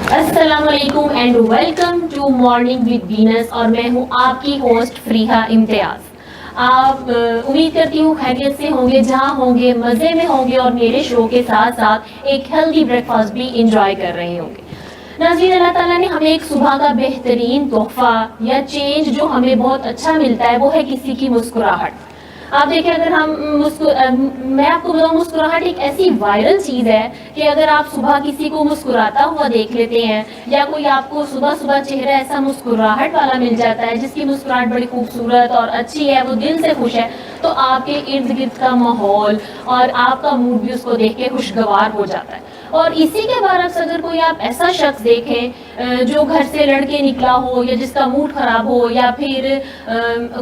अस्सलामुअलैकुम and welcome to morning with Venus और मैं हूँ आपकी होस्ट फ्रीहा इम्तियाज़। आप उम्मीद करती हूँ खैरियत से होंगे, जहाँ होंगे मज़े में होंगे और मेरे शो के साथ साथ एक हेल्दी ब्रेकफास्ट भी इंजॉय कर रहे होंगे। नाज़रीन, अल्लाह ताला ने हमें एक सुबह का बेहतरीन तोहफ़ा या चेंज जो हमें बहुत अच्छा मिलता है वो है किसी की मुस्कुराहट। आप देखें, अगर हम मैं आपको बताऊं, मुस्कुराहट एक ऐसी वायरल चीज़ है कि अगर आप सुबह किसी को मुस्कुराता हुआ देख लेते हैं या कोई आपको सुबह सुबह चेहरा ऐसा मुस्कुराहट वाला मिल जाता है जिसकी मुस्कुराहट बड़ी खूबसूरत और अच्छी है, वो दिल से खुश है, तो आपके इर्द गिर्द का माहौल और आपका मूड भी उसको देख के खुशगवार हो जाता है। और इसी के बरक्स अगर कोई आप ऐसा शख्स देखें जो घर से लड़के निकला हो या जिसका मूड ख़राब हो, या फिर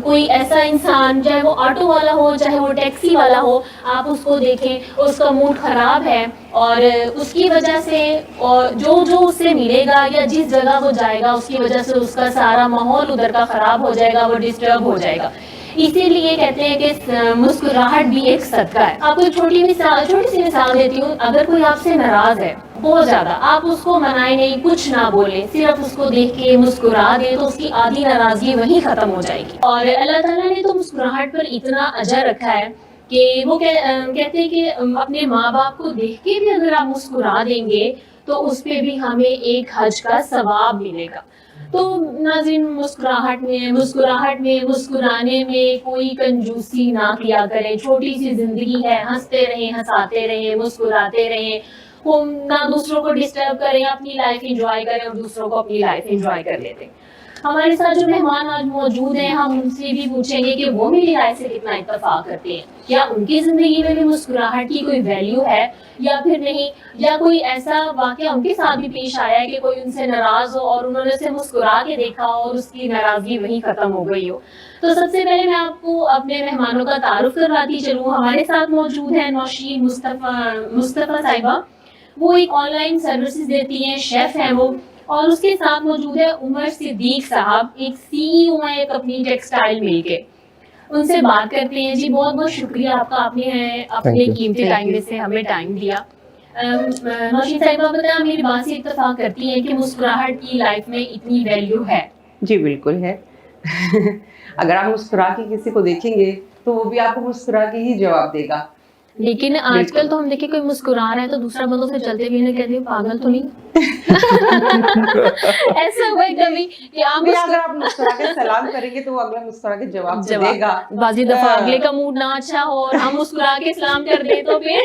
कोई ऐसा इंसान, चाहे वो ऑटो वाला हो चाहे वो टैक्सी वाला हो, आप उसको देखें उसका मूड ख़राब है और उसकी वजह से और जो जो उससे मिलेगा या जिस जगह वो जाएगा उसकी वजह से उसका सारा माहौल उधर का ख़राब हो जाएगा, वो डिस्टर्ब हो जाएगा। इसीलिए कहते हैं कि मुस्कुराहट भी एक सदका है। आपको एक छोटी सी मिसाल देती हूँ। अगर कोई आपसे नाराज है बहुत ज़्यादा, आप उसको मनाए नहीं, कुछ ना बोले, सिर्फ उसको देख के मुस्कुरा दे, तो उसकी आधी नाराज़गी वहीं ख़त्म हो जाएगी। और अल्लाह ताला ने तो मुस्कुराहट पर इतना अजर रखा है कि वो कहते हैं कि अपने माँ बाप को देख के भी अगर आप मुस्कुरा देंगे तो उस पर भी हमें एक हज का सवाब मिलेगा। तो नाज़रीन, मुस्कुराने में कोई कंजूसी ना किया करें। छोटी सी जिंदगी है, हंसते रहें, हंसाते रहें, मुस्कुराते रहें, हम ना दूसरों को डिस्टर्ब करें, अपनी लाइफ एंजॉय करें और दूसरों को अपनी लाइफ एंजॉय कर लेते हैं। हमारे साथ जो मेहमान आज मौजूद हैं, हम उनसे भी पूछेंगे कि वो मेरी लाइफ से कितना इत्तेफाक करते हैं, क्या उनकी ज़िंदगी में भी मुस्कुराहट की कोई वैल्यू है या फिर नहीं, या कोई ऐसा वाक़या उनके साथ भी पेश आया है कि कोई उनसे नाराज़ हो और उन्होंने उसे मुस्कुरा के देखा और उसकी नाराज़गी वहीं ख़त्म हो गई हो। तो सबसे पहले मैं आपको अपने मेहमानों का तारुफ करवाती चलूँ। हमारे साथ मौजूद है नौशीन मुस्तफ़ा साहिबा। वो एक ऑनलाइन सर्विसेज देती हैं, शेफ़ हैं वो। और उसके साथ मौजूद है उमर सिद्दीक साहब, एक सीईओ हैं एक अपनी टेक्सटाइल मिल के। उनसे बात करते हैं। जी, बहुत बहुत शुक्रिया आपका, आपने अपने कीमती टाइम में से हमें टाइम दिया। नौशीन साहिबा, बताएं, मेरी बात से इत्तेफाक करती हैं कि मुस्कुराहट की लाइफ में इतनी वैल्यू है? जी बिल्कुल है। अगर आप मुस्कुरा के किसी को देखेंगे तो वो भी आपको मुस्कुरा के ही जवाब देगा। लेकिन आजकल तो हम देखें कोई मुस्कुरा रहा है तो दूसरा बंदा उसे चलते भी नहीं, कहते हैं पागल तो नहीं। ऐसा हुआ है कभी कि अगर आप मुस्कुरा के सलाम करेंगे तो वो अगला मुस्कुरा के जवाब देगा। बाजी दफा अगले का मूड ना अच्छा हो और हम मुस्कुरा के सलाम कर दें तो फिर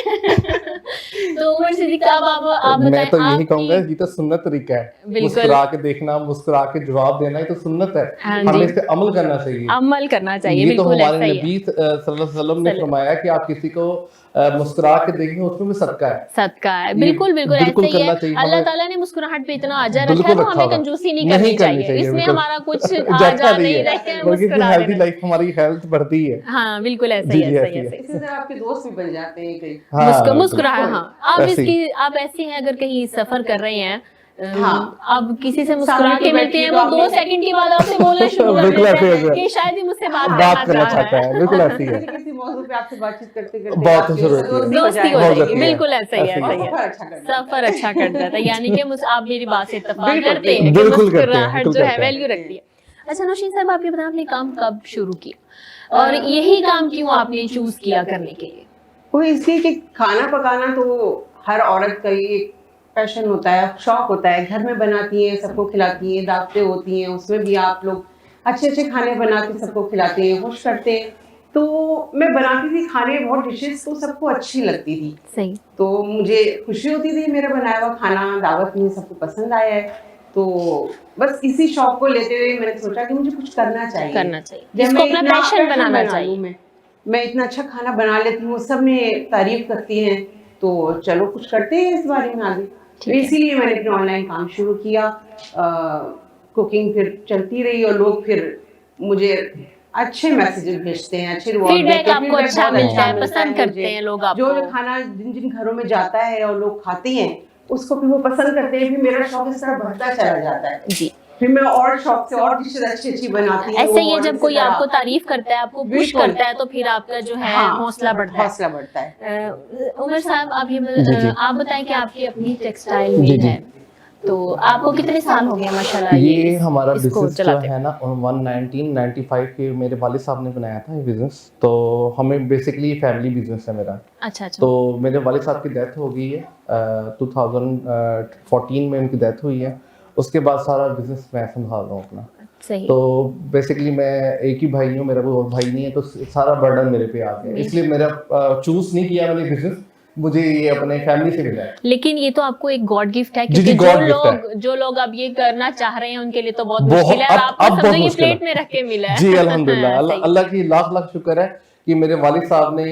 तो उमर सिद्दीक साहब, आप बताएं। मैं तो यही कहूंगा, ये तो सुन्नत तरीका है, मुस्कुरा के देखना, मुस्कुरा के जवाब देना, ये तो सुन्नत है। हमें इस पे अमल करना चाहिए, अमल करना चाहिए। ये तो हमारे नबी सल्लल्लाहु अलैहि वसल्लम ने फरमाया कि आप किसी को मुस्कुरा के देखेंगे, उसमें भी सदका है। सदका है, बिल्कुल बिल्कुल ऐसे ही है। अल्लाह ताला ने मुस्कुराहट पे इतना अजर रखा है, तो हमें कंजूसी नहीं करनी चाहिए। इसमें हमारा कुछ आ जा नहीं रहते हैं, मुस्कुरा हेल्दी लाइफ हमारी हेल्थ बढ़ती है। हाँ बिल्कुल ऐसा ही है। इससे जरा आपके दोस्त भी बन जाते हैं मुस्कुरा। हाँ, आप ऐसे हैं, अगर कहीं सफर कर रहे हैं, अब किसी से मुस्कुरा के मिलते हैं, वो 2 सेकंड के बाद आपसे बोलना शुरू कर देते हैं कि शायद ही मुझसे बात करना चाहता है। बिल्कुल ऐसी है। किसी मौजूद पे आपसे बातचीत करते बहुत दोस्ती हो जाएगी। बिल्कुल ऐसा ही है। सफर अच्छा कर जाता है, यानी कि आप मेरी बात से इत्तेफाक करते हैं कि मुस्कुराहट जो है वैल्यू रखती है। अच्छा नौशीन साहब, आप ये बताएं, आपने काम कब शुरू किया और यही काम क्यों आपने चूज किया करने के लिए? वो इसलिए कि खाना पकाना तो हर औरत का एक पैशन होता है, शौक होता है। घर में बनाती हैं, सबको खिलाती हैं, दावतें होती हैं, उसमें भी आप लोग अच्छे अच्छे खाने बना के सबको खिलाते हैं, खुश करते हैं। तो मैं बनाती थी खाने, बहुत डिशेस तो सबको अच्छी लगती थी। सही। तो मुझे खुशी होती थी मेरा बनाया हुआ खाना दावत में सबको पसंद आया है। तो बस इसी शौक को लेते हुए मैंने सोचा कि मुझे कुछ करना चाहिए, जिसको अपना पैशन बनाना चाहिए। मैं इतना अच्छा खाना बना लेती हूँ, सब में तारीफ करती हैं, तो चलो कुछ करते हैं इस बारे में आगे। तो इसीलिए मैंने अपना ऑनलाइन काम शुरू किया। कुकिंग फिर चलती रही और लोग फिर मुझे अच्छे मैसेजेस भेजते हैं, अच्छे फीडबैक आपको अच्छा मिलता है, पसंद करते हैं लोग आपको। जो खाना जिन जिन घरों में जाता है और लोग खाते हैं उसको फिर वो पसंद करते हैं, फिर मेरा शौक इस तरह बढ़ता चला जाता है जी। फिर मैं और शौक से और डिशेज अच्छी अच्छी बनाती हूँ। ऐसे ही जब कोई आपको तारीफ करता है, आपको पुश करता है, तो फिर आपका जो है हौसला बढ़ता है। उमर साहब, आप बताएं कि आपकी अपनी टेक्सटाइल मिल है, तो आपको कितने साल हो गए माशाल्लाह ये हमारा इसको बिजनेस जो चलाते? है ना 1995 के मेरे वालिद साहब ने बनाया था ये बिजनेस। तो हमें बेसिकली फैमिली बिजनेस है मेरा। अच्छा अच्छा। तो मेरे वालिद साहब की डेथ हो गई है 2014 में उनकी डेथ हुई है। उसके बाद सारा बिजनेस मैं संभाल रहा हूँ अपना। सही। तो बेसिकली मैं एक ही भाई हूँ, मेरा कोई और भाई नहीं है, तो सारा बर्डन मेरे पे आ गया। इसलिए मेरा चूज नहीं किया मैंने बिजनेस, मुझे ये अपने फैमिली से मिला है। लेकिन ये तो आपको एक गॉड गिफ्ट है, जी, क्योंकि जी, God gift जो लोग अब ये करना चाह रहे हैं उनके लिए तो बहुत बहुत मुश्किल है, और आपको अब समझो बहुत ये मुश्किल प्लेट है। में रख के मिला है। जी अल्हम्दुलिल्लाह, सही। अल्लाह की लाख लाख शुक्र है कि मेरे वालिद साहब ने,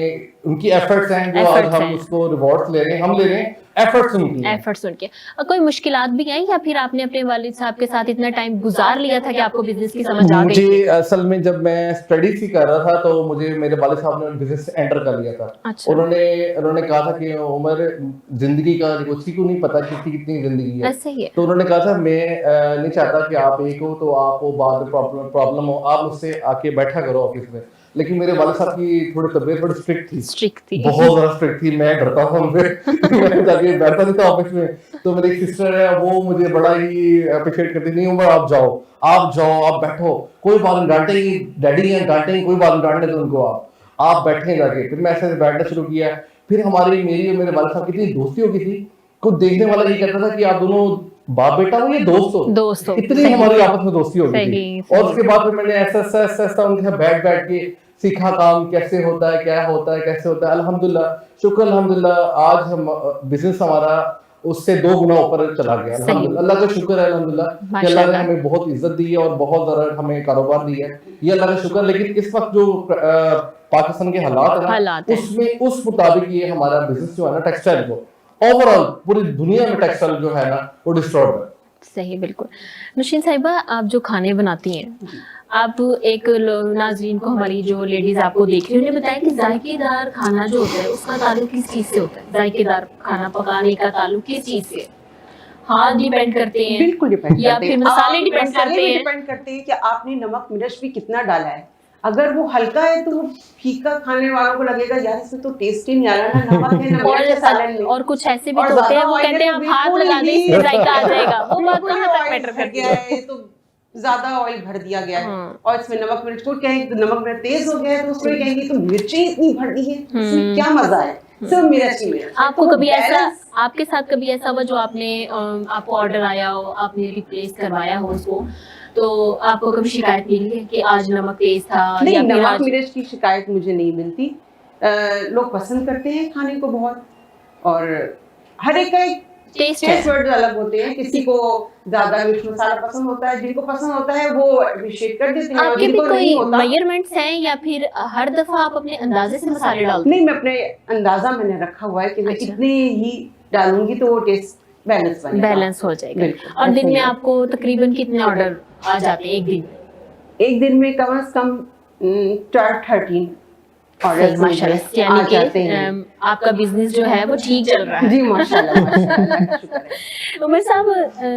उनकी एफर्ट्स हैं जो आज Efforts हम हैं। उसको रिवॉर्ड्स ले रहे हैं, हम ले रहे हैं एफर्ट्स उनकी हैं। एफर्ट सुन के। और कोई मुश्किलात भी आई, या फिर आपने अपने वालिद साहब के साथ इतना टाइम गुजार लिया था कि आपको बिजनेस की समझ आ गई मुझे थी? असल में जब मैं स्टडीज ही कर रहा था तो मुझे मेरे वालिद साहब ने बिजनेस एंटर कर लिया था। अच्छा। उन्होंने कहा था कि उमर, जिंदगी का किसी को नहीं पता किसकी कितनी जिंदगी है। ऐसा ही है। तो उन्होंने कहा था मैं नहीं चाहता कि आप एक हो तो आप वो बाद में प्रॉब्लम हो, आप मुझसे आके बैठा करो ऑफिस में। लेकिन मेरे वालिद साहब की थोड़ी तबीयत थोड़ी स्ट्रिक्ट थी, स्ट्रिक्ट थी। बहुत ज्यादा स्ट्रिक्ट थी। मैं डरता था उनसे मैं जाके बैठता नहीं था ऑफिस में। तो मेरी एक सिस्टर है, वो मुझे बड़ा ही अप्रिशिएट करती, नहीं उमर आप जाओ आप बैठो, कोई बात नहीं, डांटेंगे डैडी हैं, डांटेंगे, कोई बात नहीं, डांटने दो उनको, आप बैठे जाके। फिर मैं ऐसे बैठना शुरू किया। फिर मेरी और मेरे वालिद साहब की इतनी दोस्ती हो गई थी, कुछ देखने वाला ये कहता था कि आप दोनों बाप बेटा हो या दोस्त हो। इतनी सही। हमारी आपस में दोस्ती हो गई सही, थी। सही। और उसके बाद फिर मैंने ऐसा उनके साथ बैठ के सीखा काम कैसे होता है, क्या होता है, कैसे होता है। अल्हम्दुलिल्लाह, शुक्र अल्हम्दुलिल्लाह, आज हम बिजनेस हमारा उससे 2 गुना ऊपर चला गया। सही। अल्हम्दुलिल्लाह, अल्लाह का शुक्र है अल्हम्दुलिल्लाह कि अल्लाह ने हमें बहुत इज्जत दी है और बहुत ज़्यादा हमें कारोबार दिया है, ये अल्लाह का शुक्र। लेकिन इस वक्त जो पाकिस्तान के हालात हालात है हैं। उसमें उस मुताबिक ये हमारा बिजनेस जो है ना टेक्सटाइल को ओवरऑल पूरी दुनिया में टेक्सटाइल जो है ना वो डिस्टर्ब है। सही, बिल्कुल। नौशीन साहिबा, आप जो खाने बनाती हैं, आप एक नाजरीन को, हमारी जो लेडीज आपको देख रही हैं, उन्हें बताएं कि जायकेदार खाना जो होता है उसका ताल्लुक किस चीज से होता है? जायकेदार खाना पकाने का ताल्लुक किस चीज से? हाथ डिपेंड करते हैं, बिल्कुल डिपेंड या करते फिर हैं। मसाले डिपेंड करते हैं? डिपेंड करते हैं कि आपने नमक मिर्च भी कितना डाला है। अगर वो हल्का है तो वो फीका खाने वालों को लगेगा यार इसमें तो टेस्ट ही नहीं आ रहा, ना नमक है ना मिर्च है सालन में। और कुछ ऐसे भी और तो होते हैं, ज्यादा वो oil कहते हैं है आप तो हाथ बिल्कुल लगा दें ही- इसमें जायका आ जाएगा। वो बात बिल्कुल कहाँ तक oil मैटर भर करती गया है? है, ये तो ज्यादा ऑयल भर दिया गया है। हाँ। और इसमें नमक मिर्च को कहेंगे नमक मिर्च तेज हो गया है तो उसमें कहेंगे तो मिर्चें इतनी भर दी है, इसमें क्या मजा है, सिर्फ मिर्च ही मिर्च। आपको तो कभी ऐसा, balance- आपके साथ कभी ऐसा हुआ जो आपने आपको ऑर्डर आया हो, आपने रिप्लेस करवाया हो उसको, तो आपको कभी शिकायत मिली है कि आज नमक तेज था, नहीं, या फिर नमक आज मिर्च की शिकायत मुझे नहीं मिलती। लोग पसंद करते हैं खाने को बहुत, और हर एक का एक टेस्ट टेस्ट है? वर्ड अलग होते हैं। किसी को ज्यादा मिर्च मसाला पसंद होता है, जिनको पसंद होता है वो अप्रिशिएट कर देते हैं, और आपके भी जिनको नहीं कोई होता। मेजरमेंट्स हैं, या फिर हर दफा आप अपने अंदाजे से मसाले डालते हैं? नहीं, मैं अपने अंदाजा मैंने रखा हुआ है कि मैं अच्छा। इतने ही डालूंगी तो वो टेस्ट बैलेंस बनेगा। बैलेंस हो जाएगा। बिल्कुल, और दिन ऐसा में ही है। आपको तकरीबन कितने ऑर्डर आ जाते हैं एक दिन में? एक दिन में कम से कम 13 सही, ऑर्डर माशाल्लाह। आ यानी जाते कि हैं। आपका बिजनेस जो है वो ठीक चल रहा है। जी माशाल्लाह, माशाल्लाह का शुक्र है। उमर साहब,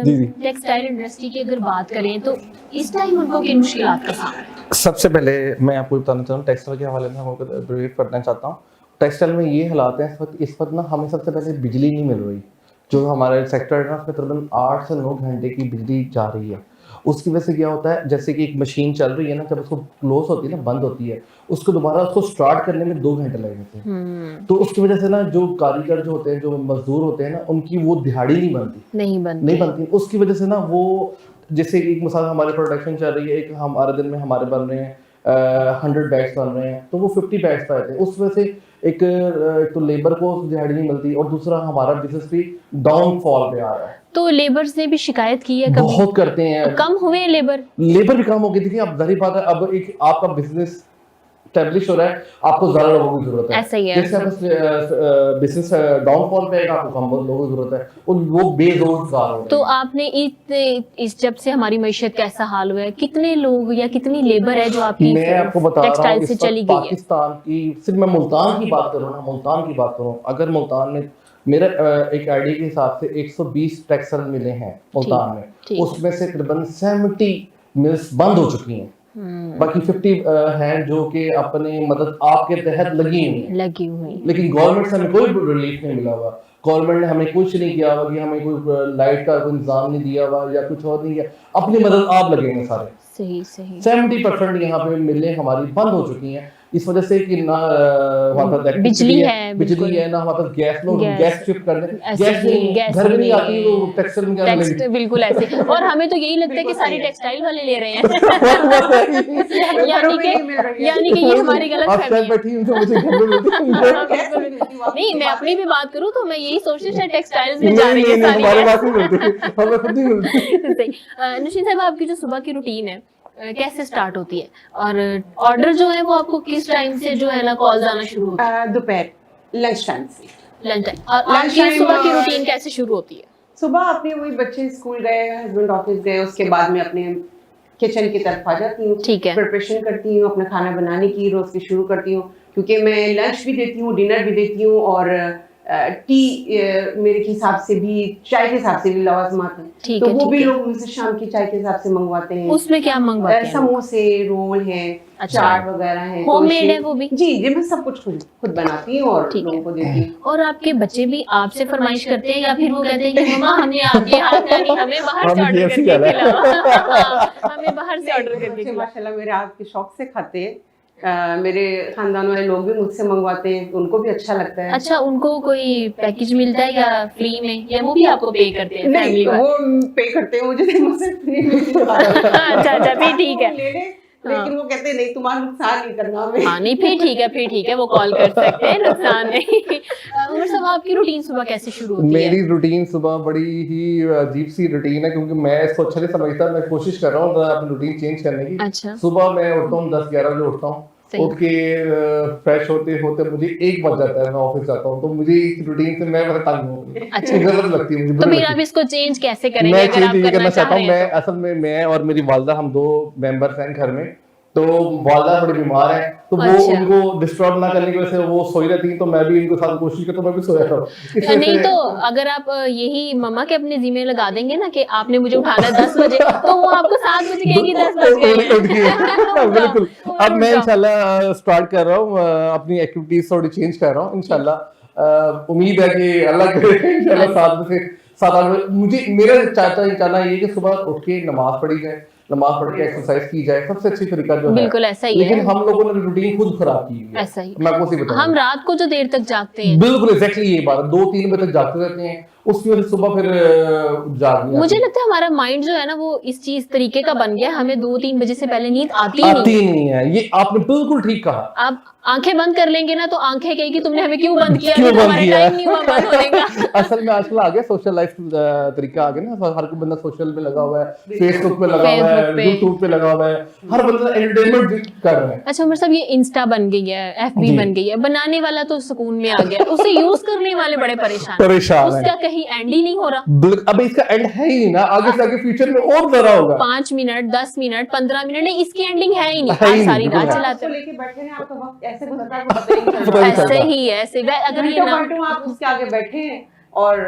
जी, जी। टेक्सटाइल इंडस्ट्री की अगर बात करें तो इस टाइम उनको किन मुश्किलात का सामना है? सबसे पहले मैं आपको बताना चाहता हूँ टेक्सटाइल के हवाले में आपको ब्रीफ करना चाहता हूँ। टेक्सटाइल में ये हालात हैं इस वक्त ना, हमें सबसे पहले बिजली नहीं मिल रही। जो हमारे सेक्टर है ना उसमें तकरीबन 8 से 9 घंटे की बिजली जा रही है। उसकी वजह से क्या होता है, जैसे कि एक मशीन चल रही है ना, जब उसको क्लोज होती है ना, बंद होती है, उसको दोबारा उसको स्टार्ट करने में 2 घंटे लग जाते हैं। तो उसकी वजह से ना जो कारीगर जो होते हैं, जो मजदूर होते हैं ना, उनकी वो दिहाड़ी नहीं बनती, नहीं बनती। उसकी वजह से ना वो, जैसे एक मिसाल हमारी प्रोडक्शन चल रही है, एक हमारे दिन में हमारे बन रहे हैं 100 बैग्स बन रहे हैं, तो वो 50 बैग्स पे आते हैं। उस वजह से एक तो लेबर को दिहाड़ी नहीं मिलती, और दूसरा हमारा बिजनेस भी डाउनफॉल पे आ रहा है। तो लेबर्स ने भी शिकायत की है कभी? बहुत करते हैं, कम हुए लेबर लेबर भी कम हो गई। देखिए अब जाहिर बात है, अब एक आपका बिजनेस स्टैब्लिश हो रहा है, आपको ज्यादा लोगों की जरूरत है। ऐसा ही है। जैसे आप बिजनेस डाउनफॉल पे आएगा, आपको कम लोगों की जरूरत है, और वो बेरोजगार हो तो आपने इस जब से हमारी मैशत का ऐसा हाल हुआ है, कितने लोग या कितनी लेबर है जो आपकी मैं आपको बता रहा हूँ टेक्सटाइल से इस वक्त चली गई है? पाकिस्तान की, सिर्फ मैं मुल्तान की बात करूँ ना, मुल्तान की बात करूँ, अगर मुल्तान में मेरा एक आईडी के हिसाब से 120 टेक्सटाइल मिले हैं मुल्तान में, ठीक। उसमें से तकरीबन 70 मिल्स बंद हो चुकी हैं। बाकी 50 हैं जो कि अपने मदद आपके तहत लगी हुई है, लगी हुई। लेकिन गवर्नमेंट से हमें कोई रिलीफ नहीं मिला हुआ। गवर्नमेंट ने हमें कुछ नहीं किया हुआ कि हमें कोई लाइट का कोई इंतजाम नहीं दिया हुआ या कुछ और नहीं किया। अपनी मदद आप लगेंगे सारे। सही सही। 70% यहाँ पे मिलें हमारी बंद हो चुकी हैं इस वजह से कि ना वहाँ पर बिजली है, बिजली है ना हमारे पास गैस, लोग गैस शिफ्ट कर दें, ऐसे गैस नहीं गैस घर में नहीं नहीं आती, वो टेक्सटाइल में क्या टेक्स्ट लगेगी। बिल्कुल ऐसे। और हमें तो यही लगता है कि सारी टेक्सटाइल वाले ले रहे हैं। यानी कि ये हमारी गलत आप फहमी शायद है। बैठी हैं तो मुझे घर में मिलती है। हाँ, बिल्कुल। नहीं, मैं अपनी भी बात करूं तो मैं यही सोचती हूँ शायद टेक्सटाइल्स में जा नहीं रही है नहीं सारी हमारे गैस। पास नहीं मिलती, हमें खुद नहीं मिलती। सही। नौशीन साहब, आपकी जो सुबह की रूटीन है कैसे स्टार्ट होती है, और ऑर्डर जो है वो आपको किस टाइम से जो है ना कॉल्स आना शुरू होती है? दोपहर लंच टाइम से। Lunch time. और Lunch आपकी time, सुबह की रूटीन कैसे शुरू होती है? सुबह अपने वही बच्चे स्कूल गए, हस्बैंड ऑफिस गए, उसके बाद मैं अपने किचन की तरफ आ जाती हूँ। ठीक है। प्रिपरेशन करती हूँ अपना खाना बनाने की, रोज की शुरू करती हूँ क्योंकि मैं लंच भी देती हूँ, डिनर भी देती हूँ और टी मेरे हिसाब से भी, चाय के हिसाब से भी लवाजमात हैं, ठीक तो है, वो ठीक भी है। लोग मुझसे शाम की चाय के हिसाब से मंगवाते हैं। उसमें क्या मंगवाते हैं? समोसे, रोल हैं, अच्छा। चाट वगैरह हैं। होममेड है वो भी? जी जी, मैं सब कुछ खुद बनाती हूँ और ठीक है। लोगों को देती हूँ। और आपके बच्चे भी आपसे फरमाइश करते हैं या फिर वो कहते हैं कि मम्मा हमने आपके हाथ का नहीं, हमें बाहर से हम ऑर्डर KFC करके खाना है। खिलाओ। हमें बाहर से ऑर्डर करके बच्चे खिलाओ। माशाल्लाह मेरे हाथ के शौक से खाते हैं। मेरे खानदान वाले लोग भी मुझसे मंगवाते हैं, उनको भी अच्छा लगता है। अच्छा, उनको कोई पैकेज मिलता है या फ्री में, या वो भी आपको पे करते हैं नहीं, फैमिली वाले? वो पे करते हैं मुझे, मुझसे फ्री में अच्छा फिर ठीक है। ले ले, लेकिन वो कहते हैं नहीं, तुम्हारा नुकसान नहीं करना हमें। हाँ नहीं, फिर ठीक है, वो कॉल कर सकते हैं, नुकसान नहीं। उमर साहब, आपकी रूटीन सुबह कैसे शुरू होती है? मेरी रूटीन सुबह बड़ी ही अजीब सी रूटीन है क्योंकि मैं इसको अच्छा नहीं समझता। मैं कोशिश कर रहा हूँ अपनी रूटीन चेंज करने की। अच्छा। सुबह मैं उठता हूँ 10-11 बजे उठता हूँ, सही। उठ के फ्रेश होते होते मुझे 1 बज जाता है, मैं ऑफिस जाता हूँ। तो मुझे इस रूटीन से मैं बड़ा तंग हूँ। अच्छा। गलत लगती है मुझे, तो बुरी फिर लगती आप है। इसको चेंज कैसे करेंगे मैं अगर आप चेंज ये करना करना चाह चाहता रहे हूँ। हैं मैं असल में मैं और मेरी वालदा, हम 2 मेंबर्स हैं घर में, तो वालदा थोड़ी बीमार है, तो वो अच्छा। उनको डिस्टर्ब ना करने की वजह से वो सोई रहती हैं, तो मैं भी इनको साथ कोशिश करता हूँ, मैं भी सोया रहूँ। इस वजह नहीं से- तो अगर आप यही मम्मा के अपने जिम्मे लगा देंगे ना कि आपने मुझे उठाना है 10 बजे, तो वो आपको 7 बजे कहेगी 10 बज गए हैं। उठ गए। बिल्कुल। अब मैं जाओ। इंशाल्लाह स्टार्ट कर रहा हूँ, अपनी एक्टिविटीज थोड़ी चेंज कर रहा हूँ इंशाल्लाह। उम्मीद है कि अल्लाह करे इंशाल्लाह 7 बजे 7-8 बजे मुझे, मेरा चाहना ये कि सुबह उठ के नमाज पढ़ी जाए, नमाज पढ़ के एक्सरसाइज की जाए, सबसे अच्छी तरीका जो है। बिल्कुल ऐसा ही लेकिन है। हम लोगों ने रूटीन खुद खराब की हुई है। ऐसा ही। मैं आपको सही बताऊं, हम रात को जो देर तक जागते हैं, बिल्कुल एग्जैक्टली यही बात है। 2-3 बजे तक जागते रहते हैं, उसकी वजह से सुबह फिर जाग नहीं मुझे आती। लगता है हमारा माइंड जो है ना वो इस चीज तरीके का बन गया, हमें 2-3 बजे से पहले नींद आती ही नहीं। आती नहीं है, ये आपने बिल्कुल ठीक कहा। आप आंखें बंद कर लेंगे ना तो आंखें कहेगी तुमने हमें क्यों बंद किया, क्यों अभी तो बंद हमारा किया? टाइम नहीं हुआ बंद होने का। असल में आजकल आ गया सोशल लाइफ तरीका आ गया ना, हर कोई बंदा सोशल पे लगा हुआ है, फेसबुक पे लगा हुआ है, Facebook पे। यूट्यूब पे लगा हुआ है, हर बंदा एंटरटेनमेंट कर रहा है। अच्छा उमर साहब, ये इंस्टा बन गई है, FB जी। बन गई है, बनाने वाला तो सुकून में आ गया, उसे यूज करने वाले बड़े परेशान परेशान हैं। उसका कहीं एंड ही नहीं हो रहा। अब इसका एंड है ही ना, आगे से आगे फ्यूचर में और जरा होगा। 5 मिनट 10 मिनट 15 मिनट नहीं, इसकी एंडिंग है ही नहीं। है ही आज नहीं, सारी बिल्कुल रात है। चलाते आपको रहो। लेके बैठे हैं, आपका वक्त ऐसे गुजरता है आपको पता ही नहीं पता चलता। नहीं ऐसे चलता। ही है, ऐसे अगर ये ना घंटों आप उसके आगे बैठे हैं और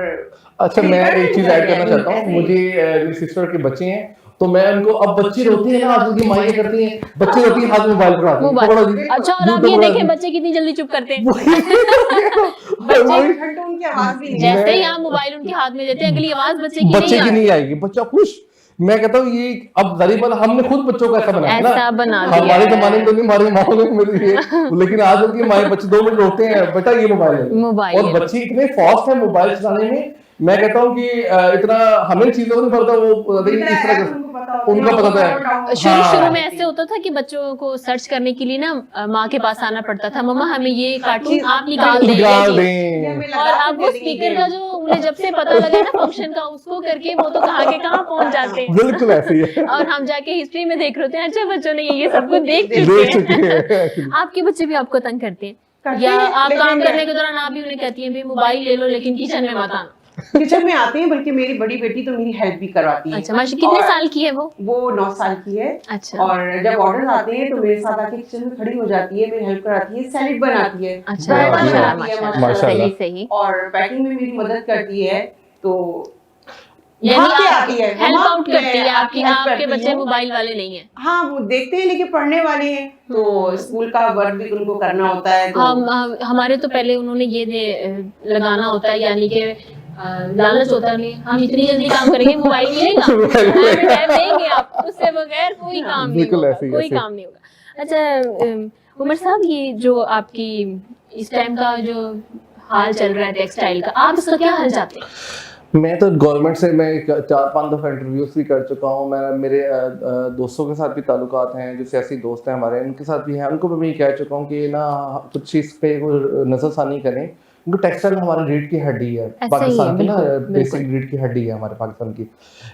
अच्छा मैं एक चीज ऐड करना चाहता हूँ। मुझे मेरी सिस्टर के बच्चे हैं, तो मैं उनको, अब बच्चे रोते हैं ना, आजकल की माएँ क्या करती हैं, बच्चे रोती हैं हाथ में मोबाइल पकड़ाती हैं, मोबाइल। पकड़ो जी। अच्छा, और आप यूं ये पकड़ो देखें जी। बच्चे कितनी जल्दी चुप करते हैं। बच्चे घंटों उनकी आवाज भी नहीं जैसे ही मैं- आप मोबाइल उनके हाथ में देते हैं, अगली आवाज बच्चे की बच्चे की नहीं नहीं आएगी, बच्चा खुश। मैं कहता हूँ ये अब जारी बात, हमने खुद बच्चों को ऐसा बनाया है ना। ऐसा बना दिया हमारे है। जमाने में तो नहीं, हमारे माँ में मेरे लिए, लेकिन आज उनकी माए बच्चे 2 मिनट रोते हैं, बेटा ये मोबाइल है। मोबाइल और है। बच्चे इतने फास्ट है मोबाइल चलाने में, मैं कहता हूँ कि इतना हमें चीजों को नहीं पता, वो लेकिन इस तरह का उनका पता है। शुरू हाँ। में ऐसे होता था कि बच्चों को सर्च करने के लिए ना माँ के पास आना पड़ता था, मम्मा हमें ये कार्टून आप निकाल निकाल दें। दें। और अब वो स्पीकर का जो उन्हें जब से पता लगा ना फंक्शन का, उसको करके वो तो कहाँ के कहाँ पहुंच जाते हैं। बिल्कुल ऐसे ही है। और हम जाके हिस्ट्री में देख रहे होते हैं, अच्छा बच्चों ने ये सब कुछ देख देख चुके चुके हैं। हैं। आपके बच्चे भी आपको तंग करते हैं करते या हैं, आप लेकिन काम करने के दौरान आप भी उन्हें कहती हैं भी मोबाइल ले लो लेकिन किचन में मत आना? किचन में आते हैं, बल्कि मेरी बड़ी बेटी तो मेरी हेल्प भी करवाती है। अच्छा माशा, कितने और साल की है वो? वो 9 साल की है। अच्छा। और जब ऑर्डर आते हैं तो मेरे साथ आके किचन में खड़ी हो जाती है, मेरी हेल्प कराती है, सैलेड बनाती है, अच्छा पराठा माशाल्लाह बनाती है, माशाल्लाह, माशाल्लाह। सही सही। और पैकिंग में मेरी मदद करती है। तो भाग के आती है, हेल्प भाग आउट के करती है आपकी, help आपके करती बच्चे हूँ। मोबाइल वाले नहीं है। हाँ वो देखते हैं लेकिन पढ़ने वाले हैं तो स्कूल का वर्क भी उनको करना होता है तो हमारे तो पहले उन्होंने ये लगाना होता है, यानी कि लालच होता है, नहीं हम इतनी जल्दी काम करेंगे मोबाइल मिलेगा, टाइम देंगे आप, उससे बगैर कोई काम नहीं बिल्कुल होगा, ऐसे ही, कोई ऐसे ही। काम नहीं होगा। अच्छा उमर साहब, ये जो आपकी इस टाइम का जो हाल चल रहा है टेक्सटाइल का, आप इसका क्या हाल चाहते हैं? मैं तो गवर्नमेंट से मैं 4-5 दफ़ा इंटरव्यूज भी कर चुका हूँ। मैं मेरे दोस्तों के साथ भी ताल्लुकात हैं, जो सियासी दोस्त हैं हमारे, उनके साथ भी हैं। उनको भी मैं ये कह चुका हूँ कि ना कुछ चीज़ पे वो नज़रसानी करें, क्योंकि टेक्सटाइल हमारे रीढ़ की हड्डी है, ऐसा ही है, पाकिस्तान की ना बिल्कुल, बेसिक रीढ़ की हड्डी है हमारे पाकिस्तान की।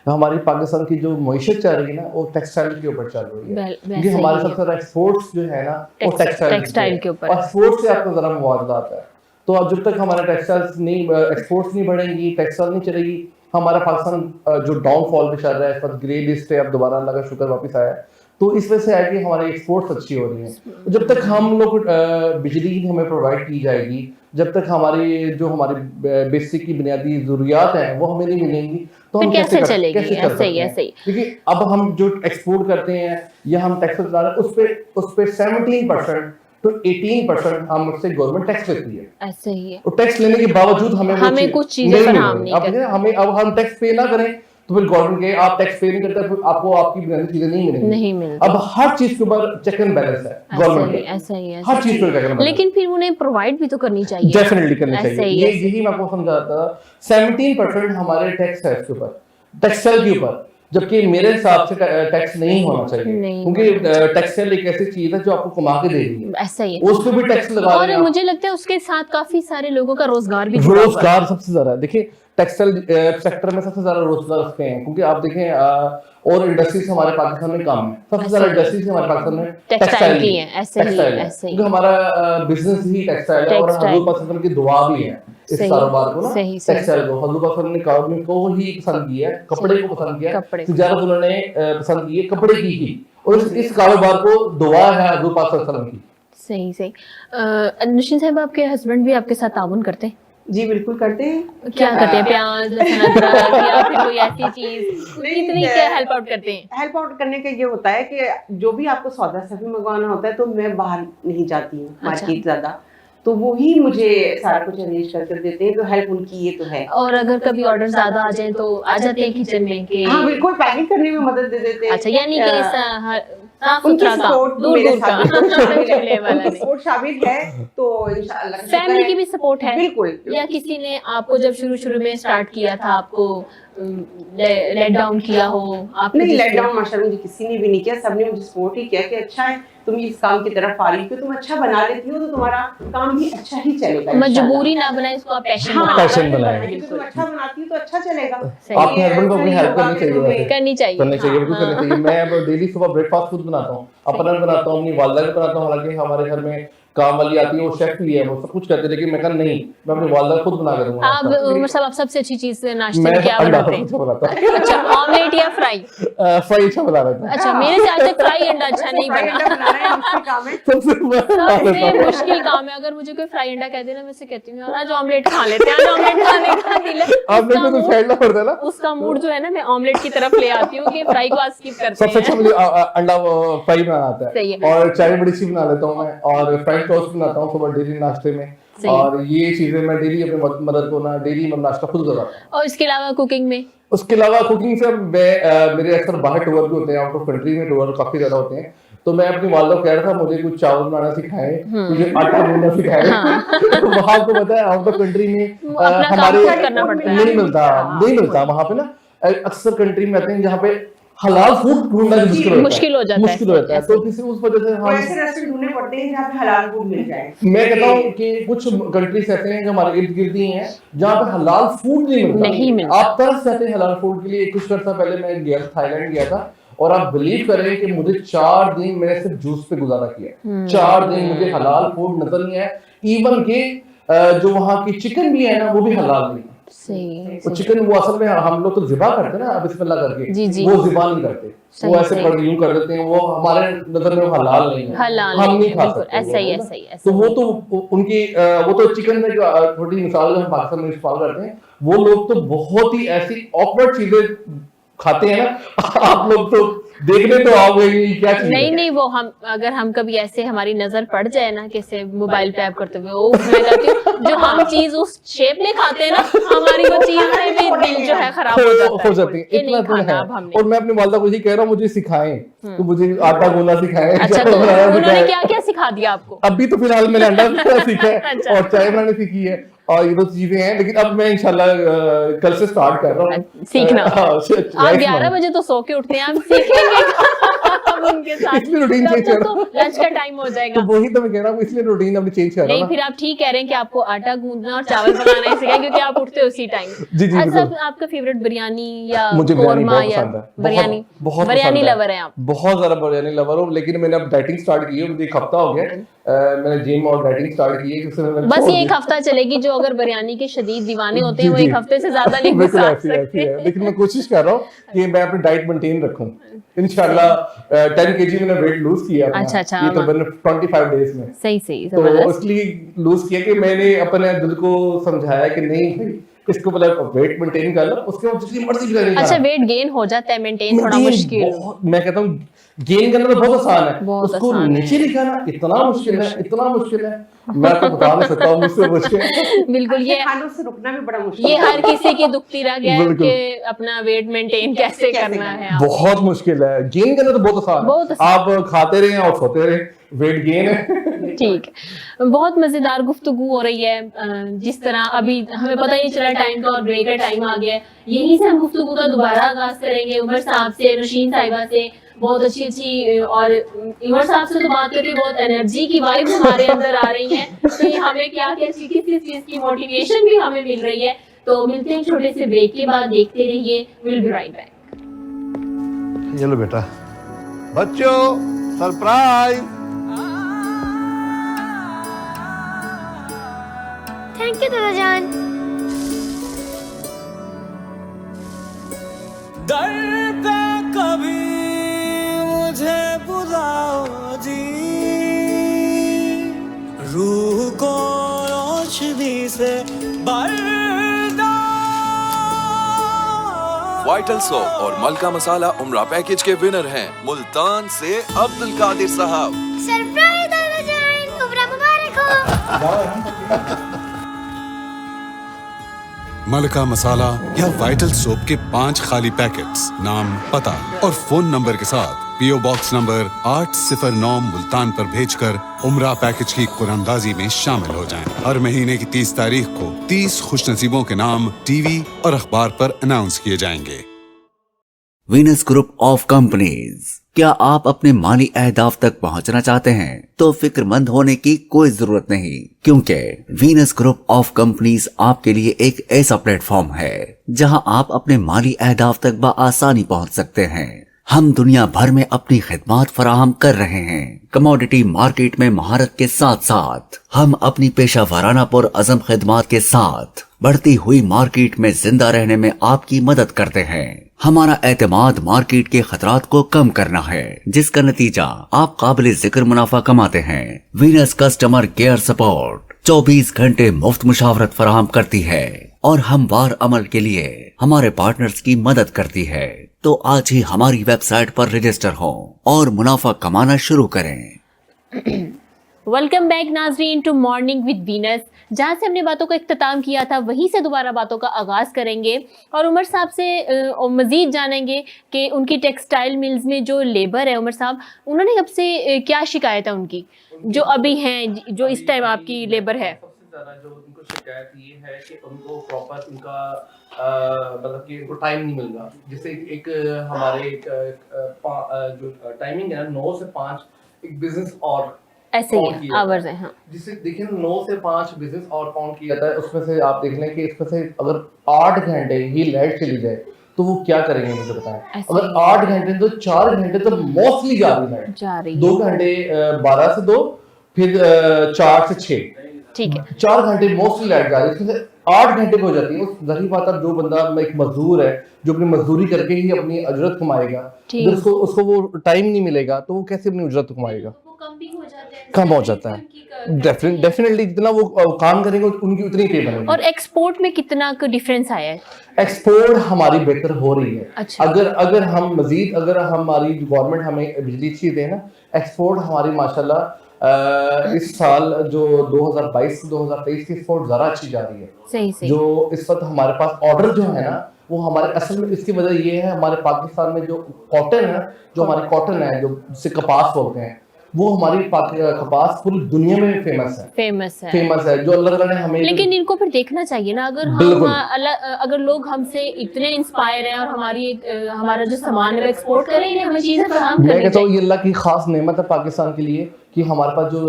हमारी पाकिस्तान की जो मईशत चल रही है ना वो टेक्सटाइल के ऊपर चल रही है, क्योंकि हमारे सबसे ज़्यादा एक्सपोर्ट्स जो है ना वो टेक्सटाइल के ऊपर, और एक्सपोर्ट से आपको ज़रा मुआवजा आता है। तो अब जब तक हमारे टेक्सटाइल्स नहीं एक्सपोर्ट्स नहीं बढ़ेंगी, टेक्सटाइल नहीं चलेगी, हमारा पाकिस्तान जो डाउनफॉल पे चल रहा है, इस वक्त ग्रे लिस्ट है, अब दोबारा अल्लाह का शुक्र वापस आया है, तो इस वजह से है कि हमारी एक्सपोर्ट्स अच्छी हो रही हैं। जब तक हम लोग बिजली हमें प्रोवाइड की जाएगी, जब तक हमारी जो हमारी बेसिक की बुनियादी ज़रूरियात हैं वो हमें नहीं मिलेंगी, तो हम कैसे चलेगी? कैसे कर सकते हैं? देखिए अब हम जो एक्सपोर्ट करते हैं या हम टैक्स चला रहे हैं उस पे 17% तो 18% हम उससे गवर्नमेंट टैक्स लेती है। ऐसे ही है, और टैक्स लेने के बावजूद हमें कुछ चीजें फराहम नहीं करती। हमें अब हम टैक्स पे ना करें तो फिर गवर्नमेंट के आप टैक्स पे नहीं करते, फिर आपको आपकी बुनियादी चीजें नहीं मिलेंगी। अब हर चीज के ऊपर चेक एंड बैलेंस है गवर्नमेंट के, ऐसा ही है, हर चीज पे चेक एंड बैलेंस, लेकिन फिर उन्हें प्रोवाइड भी तो करनी चाहिए, डेफिनेटली करनी चाहिए। ये यही मैं आपको समझाता था। 17% हमारे टैक्स है इसके ऊपर, टेक्सटाइल के ऊपर, जबकि मेरे हिसाब से टैक्स नहीं होना चाहिए, क्योंकि टेक्सटाइल एक ऐसी चीज है जो आपको कमा के दे रही है, ऐसा ही है, उस पर भी टैक्स लगा रहे हैं। और मुझे लगता है उसके साथ काफी सारे लोगों का रोजगार भी रोजगार सबसे ज्यादा देखिए टेक्सटाइल सेक्टर में सबसे ज्यादा रोजगार उसके हैं, क्योंकि आप देखें और इंडस्ट्रीज हमारे पाकिस्तान में कम है, सबसे ज्यादा इंडस्ट्रीज हमारे पाकिस्तान में टेक्सटाइल की है, ऐसे ही क्योंकि हमारा बिजनेस ही टेक्सटाइल है, और हजूर पाक की दुआ भी है इस कारोबार को ना, टेक्सटाइल को हजूर पाक ने कारोबार को ही पसंद किया है, कपड़े को पसंद किया, तिजारत उन्होंने पसंद की है कपड़े की ही, और इस कारोबार को दुआ है हजूर पाक की। सही नशीन साहब, आपके हस्बैंड भी आपके साथ ताउन करते हैं? जी बिल्कुल करते हैं। क्या करते हैं? प्याज, लहसुन, अदरक या फिर कोई ऐसी चीज, कितनी क्या हेल्प आउट करते हैं? हेल्प आउट करने का ये होता है कि जो भी आपको सौदा सभी मंगवाना होता है तो मैं बाहर नहीं जाती हूँ मार्केट ज्यादा, तो वो ही मुझे सारा कुछ अरेंज करके देते हैं, तो हेल्प उनकी ये तो है। और अगर कभी ऑर्डर ज्यादा आ जाए तो आ जाते हैं किचन में के? हाँ बिल्कुल, पैकिंग करने में मदद दे देते हैं। अच्छा, यानी कि उनकी सपोर्ट मेरे साथ सपोर्ट शामिल है, तो इंशाल्लाह फैमिली की भी सपोर्ट है बिल्कुल। या किसी ने आपको जब शुरू में स्टार्ट किया था आपको लेट डाउन किया हो? आप नहीं, लेट डाउन माशाल्लाह मुझे किसी ने भी नहीं किया, सबने मुझे सपोर्ट ही किया कि अच्छा है तुम इस काम की तरफ आ रही हो, तुम अच्छा बना लेती हो तो तुम्हारा काम भी अच्छा ही चलेगा। मजबूरी ना बनाए इसको, आप पैशन बनाए, तुम अच्छा बनाती हो तो अच्छा चलेगा। आपके हस्बैंड को अपनी हेल्प करनी चाहिए, करनी चाहिए बिल्कुल करनी चाहिए। मैं अब डेली सुबह ब्रेकफास्ट खुद बनाता हूँ, अपना बनाता हूँ, अपनी वालदा भी बनाता हूँ, हालांकि हमारे घर में काम वाली आती है वो शेफ भी है, वो सब कुछ करते हैं, लेकिन मैं कहा नहीं, मैं अपनी वालदा खुद बना के दूंगा। आप उमर साहब, आप सबसे अच्छी चीज नाश्ते में क्या बनाते हैं? अच्छा, ऑमलेट या फ्राई? फ्राई अच्छा बना लेता हूं। अच्छा, मेरे से आज तक फ्राई अंडा अच्छा नहीं बना। सबसे मुश्किल काम है, अगर मुझे कोई फ्राई अंडा कह देना, मैं उसे कहती हूँ यार आज ऑमलेट खा लेते हैं, आज ऑमलेट खाने का दिल है। ऑमलेट में तो फेंटना पड़ता है ना, उसका मूड जो है ना, मैं ऑमलेट की तरफ ले आती हूँ कि फ्राई को आज स्किप करते हैं। सबसे अच्छा मुझे अंडा फ्राई बनाना आता है, और चाय बड़ी सी बना लेता हूँ मैं, और फ्रेंच टोस्ट बनाता हूँ सुबह डेली नाश्ते में, और ये चीजें मैं डेली अपने मदर को ना डेली मैं नाश्ता खुद करता हूँ। और इसके अलावा कुकिंग में? उसके अलावा कुकिंग से मेरे अक्सर बाहर टूर भी होते हैं, आउट ऑफ कंट्री में टूर काफी ज्यादा होते हैं, तो मैं अपनी वालदा को कह रहा था मुझे कुछ चावल बनाना सिखाए, मुझे आटा गूंदना सिखाए। वहां को पता है आउट ऑफ कंट्री में हमारे नहीं मिलता वहां पे ना, अक्सर कंट्री में आते हैं जहाँ पे हलाल फूड ढूंढना मुश्किल हो जाता है, तो किसी उस वजह से हम ऐसे रेस्टोरेंट ढूंढने पड़ते हैं जहाँ पे हलाल फूड मिल जाए। मैं कहता हूँ कि कुछ कंट्रीज ऐसे हैं जो हमारे इर्द गिर्द ही हैं जहाँ पे हलाल फूड नहीं मिलता। आप तरस जाते हैं हलाल फूड के लिए। कुछ अर्सा पहले मैं गया थाईलैंड गया था, और आप बिलीव करें कि मुझे 4 दिन मैंने सिर्फ जूस पे गुजारा किया। 4 दिन मुझे हलाल फूड नजर नहीं है, इवन के जो वहाँ की चिकन भी है ना वो भी हलाल नहीं। सही वो चिकन वो असल में हम लोग तो ज़िबा करते हैं ना बिस्मिल्लाह करके, जी, जी। वो ज़िबा नहीं करते, वो ऐसे सही। यूं कर देते हैं, वो हमारे नजर में हलाल नहीं है, हलाल हम नहीं नहीं है, खा बिल्कुल, सकते ऐसा ही, है ना? ऐसा ही, ऐसा तो वो ही। तो उनकी वो तो चिकन में जो थोड़ी मिसाल जो हम पाकिस्तान में इस्तेमाल करते हैं, वो लोग तो बहुत ही ऐसी ऑकवर्ड चीजें खाते हैं ना, आप लोग तो देखने तो आओगे ये क्या चीज नहीं है। नहीं, वो हम अगर हम कभी ऐसे हमारी नजर पड़ जाए ना कैसे मोबाइल पे ऐप करते हुए, उफ, मैं कहती हूँ जो हम चीज उस शेप में खाते हैं ना, हमारी वो चीज से भी दिल जो है खराब हो जाता है जाती है, कि इतना नहीं तो खाना है। अब हमने। और मैं अपनी वालदा को यही कह रहा हूँ, मुझे सिखाएं, तो मुझे आटा गूंदना सिखाएं, अच्छा, चाय तो बनाना उन्होंने सिखाएं। क्या क्या सिखा दिया आपको? अभी तो फिलहाल मैंने अंडा सीखा है अच्छा। और चाय बनानी सीखी है, और ये तो चीजें हैं, लेकिन अब मैं इंशाल्लाह कल से स्टार्ट कर रहा हूँ सीखना। हाँ, आप 11 बजे तो सो के उठते हैं, आप सीखेंगे अब उनके साथ, इसलिए रूटीन तब चेंज तक कर तो लंच का टाइम हो तो जाएगा। वही तो मैं कह रहा हूँ, इसलिए रूटीन अपनी चेंज कर रहा नहीं, हूँ फिर आप ठीक कह रहे हैं कि आपको आटा गूंदना और चावल बनाना ही सिखाएं, क्योंकि आप उठते हो उसी टाइम। जी, जी, अच्छा, बिल्कुल। आपका फेवरेट बिरयानी या मुझे बिरयानी कोरमा बहुत या पसंद है, बिरयानी? बहुत बिरयानी पसंद है। लवर हैं आप? बहुत ज्यादा बिरयानी लवर हूँ, लेकिन मैंने अब डाइटिंग स्टार्ट की है, मुझे एक हफ्ता हो गया मैंने जिम और डाइटिंग स्टार्ट की है, जिससे मैंने बस छोड़ ये एक दी। हफ्ता चलेगी, जो अगर बिरयानी के शदीद दीवाने होते हैं जी, वो जी। एक हफ्ते से ज्यादा नहीं बिल्कुल गुजार ऐसी ऐसी सकते। है, लेकिन मैं कोशिश कर रहा हूँ कि मैं अपनी डाइट मेंटेन रखूं। इंशाल्लाह 10 kg मैंने वेट लूज किया अपना, अच्छा, अच्छा, ये तो मैंने 25 डेज में, सही सही, तो जबरदस्त। इसलिए लूज किया कि मैंने अपने दिल को समझाया कि नहीं भाई, इसको पहले वेट मेंटेन कर लो, उसके बाद जितनी मर्जी बिरयानी अच्छा, खाना। वेट गेन हो जाता है, मेंटेन थोड़ा Maintain मुश्किल। बहुत, मैं कहता हूँ गेन करना तो बहुत आसान है, बहुत उसको आसान है। नीचे दिखाना इतना मुश्किल है, इतना मुश्किल है, मैं तो बता नहीं सकता हूँ, मुझसे मुश्किल। बिल्कुल, अच्छे ये खानों से रुकना भी बड़ा मुश्किल ये है। हर किसी की दुखती रह गया है बिल्कुल। कि अपना वेट मेंटेन कैसे करना है आपको। बहुत मुश्किल है, गेन करना तो बहुत आसान बहुत है, आसान। आप खाते रहे और सोते रहे, वेट गेन है। ठीक है, बहुत मजेदार गुफ्तगू हो रही है। जिस तरह अभी हमें पता ही नहीं चला टाइम का, और ब्रेक का टाइम आ गया है, यहीं से हम गुफ्तगू का दोबारा आगाज करेंगे उमर साहब से, नशीन साहिबा से। बहुत अच्छी अच्छी, और उमर साहब से तो बात करके बहुत एनर्जी की वाइब हमारे अंदर आ रही है कि हमें क्या क्या किस किस चीज की मोटिवेशन भी हमें मिल रही है। तो मिलते हैं छोटे से ब्रेक के बाद, देखते रहिए, विल बी राइट बैक। ये लो बेटा, बच्चों सरप्राइज। थैंक यू दादा जान। दर पे कभी मुझे बुलाओ जी, रूह को रोशनी से भर दो। वाइटल सोप और मलका मसाला उम्रा पैकेज के विनर हैं मुल्तान से अब्दुल कादिर साहब। सरप्राइज दादा जान, उम्र मुबारक हो। मलका मसाला या वाइटल सोप के 5 खाली पैकेट्स, नाम, पता और फोन नंबर के साथ पीओ बॉक्स नंबर 809 मुल्तान पर भेजकर उम्रा पैकेज की कुरानंदाजी में शामिल हो जाएं। हर महीने की 30 तारीख को 30 खुशनसीबों के नाम टीवी और अखबार पर अनाउंस किए जाएंगे। वीनस ग्रुप ऑफ कंपनीज, क्या आप अपने माली अहदाफ तक पहुंचना चाहते हैं? तो फिक्रमंद होने की कोई जरूरत नहीं, क्योंकि वीनस ग्रुप ऑफ कंपनीज आपके लिए एक ऐसा प्लेटफॉर्म है जहां आप अपने माली अहदाफ तक बआसानी पहुंच सकते हैं। हम दुनिया भर में अपनी खिदमात फराहम कर रहे हैं। कमोडिटी मार्केट में महारत के साथ साथ हम अपनी पेशा वाराना पुर अज़म खिदमात के साथ बढ़ती हुई मार्केट में जिंदा रहने में आपकी मदद करते हैं। हमारा एतमाद मार्केट के खतरात को कम करना है, जिसका नतीजा आप काबिल जिक्र मुनाफा कमाते हैं। वीनस कस्टमर केयर सपोर्ट 24 घंटे मुफ्त मुशावरत फराहम करती है और हमवार अमल के लिए हमारे पार्टनर्स की मदद करती है। तो आज ही हमारी वेबसाइट पर रजिस्टर हो और मुनाफा कमाना शुरू करें। वेलकम बैक नाजरीन टू मॉर्निंग विद वीनस। जहाँ से हमने बातों का इख्तिताम किया था, वहीं से दोबारा बातों का आगाज़ करेंगे और उमर साहब से मज़ीद जानेंगे कि उनकी टेक्सटाइल मिल्स में जो लेबर है, उमर साहब उन्होंने अब से क्या शिकायत है उनकी, जो अभी हैं, जो इस टाइम आपकी लेबर है? सबसे ज़्यादा जो उनको शिकायत ये है कि उनको प्रॉपर उनका मतलब कि उनको टाइम नहीं मिल रहा, जिससे एक हमारे जो टाइमिंग है 9 से 5 एक बिजनेस और ऐसे ही आवर्स हैं। हाँ, जिससे देखिए 9 से 5 बिजनेस और काउंट किया जाता है। उसमें से आप देख लें कि इसमें से अगर 8 घंटे ही लाइट चली जाए तो वो क्या करेंगे मुझे बताएं। अगर 8 घंटे तो 4 घंटे तो मोस्टली जा रही लाइट, जा रही 2 घंटे 12 से 2, फिर 4 से 6, ठीक है। 4 घंटे मोस्टली लाइट जा रही है। 8 घंटे की हो जाती है। उस जाहिर बात है जो बंदा एक मजदूर है जो अपनी मजदूरी करके ही अपनी अजरत कमाएगा, ठीक। अगर उसको वो टाइम नहीं मिलेगा तो वो कैसे अपनी उजरत कमाएगा? वो कम भी हो जाते हैं, कम हो जाता है। डेफिनेटली जितना वो काम करेंगे उनकी उतनी पे बनेगी। और एक्सपोर्ट में कितना डिफरेंस आया है? एक्सपोर्ट हमारी बेहतर हो रही है। अच्छा। अगर हम मजीद अगर हमारी गवर्नमेंट हमें बिजली अच्छी दे ना, एक्सपोर्ट हमारी माशाल्लाह इस साल जो 2022 2023 की एक्सपोर्ट ज़रा अच्छी जा रही है। सही जो इस वक्त हमारे पास ऑर्डर जो है ना वो हमारे असल में इसकी वजह ये है हमारे पाकिस्तान में जो कॉटन है, जो हमारी कॉटन है, जो जिसे कपास बोलते हैं, वो हमारी कपास पूरी दुनिया में फेमस है जो अल्लाह ताला ने हमें। लेकिन इनको फिर देखना चाहिए ना, अगर अगर लोग हमसे इतने इंस्पायर हैं और हमारा जो सामान है एक्सपोर्ट करें, हमें चीजें फराहम करनी चाहिए। मैं कहता हूँ ये अल्लाह की खास नेमत है पाकिस्तान के लिए कि हमारे पास जो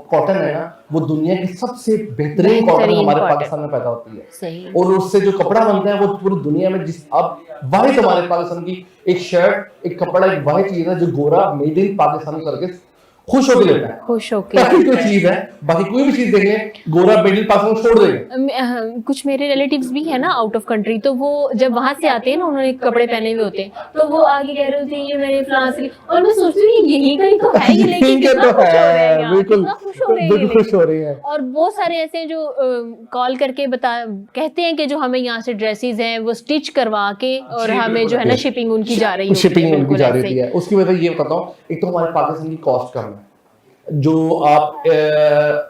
कॉटन है ना वो दुनिया की सबसे बेहतरीन कॉटन हमारे पाकिस्तान में पैदा होती है। सही। और उससे जो कपड़ा बनता है वो पूरी दुनिया में अब वाहिद हमारे पाकिस्तान की एक शर्ट एक कपड़ा एक वाहिद चीज है जो गोरा मेड इन पाकिस्तान करके खुश होकर लेता है। खुश होके कोई चीज है, बाकी कोई भी चीज देख लें गोरा मेड इन पाकिस्तान छोड़ देगा। कुछ मेरे रिलेटिव्स भी है ना आउट ऑफ कंट्री, तो वो जब वहां से आते हैं ना, उन्होंने कपड़े पहने हुए होते हैं, तो वो आगे कह रहे होते हैं ये मैंने फलां से, और मैं सोचती हूँ यही कहीं तो है, ये लेकिन कितना खुश हो रहे हैं, बिल्कुल खुश हो रहे हैं, खुश हो रही है। और बहुत सारे ऐसे जो कॉल करके कहते हैं कि जो हमें यहाँ से ड्रेसेस हैं वो स्टिच करवा के और हमें जो है ना शिपिंग उनकी जा रही होती है। उसकी वजह ये बताता हूँ, एक तो हमारे पाकिस्तान की कॉस्ट कम है, जो आप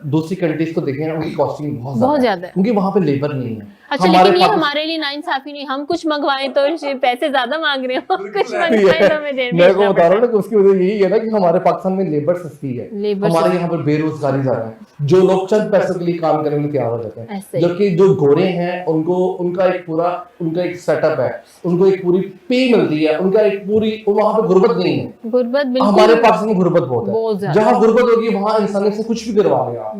दूसरी कंट्रीज को देखें ना उनकी कॉस्टिंग बहुत ज्यादा है क्योंकि वहाँ पे लेबर नहीं है। अच्छा, लेकिन ये हमारे लिए नाइंसाफी नहीं, हम कुछ मंगवाएं तो पैसे ज्यादा मांग रहे हो, कुछ मंगवाएं तो हमें देना। मैं को बता रहा हूँ ना कि उसकी वजह यही है ना कि हमारे पाकिस्तान में लेबर सस्ती है, हमारे यहाँ पर बेरोजगारी ज्यादा है, जो लोग चंद पैसों के लिए काम करने में तैयार हो जाते हैं, जबकि जो गोरे हैं उनका एक सेटअप है, उनको एक पूरी पे मिलती है, उनका एक पूरी वहाँ पे गुर्बत नहीं है। गुर्बत हमारे पाकिस्तान में गुर्बत बहुत है, जहाँ गुर्बत होगी वहाँ इंसानियत से कुछ भी करवा ले आप,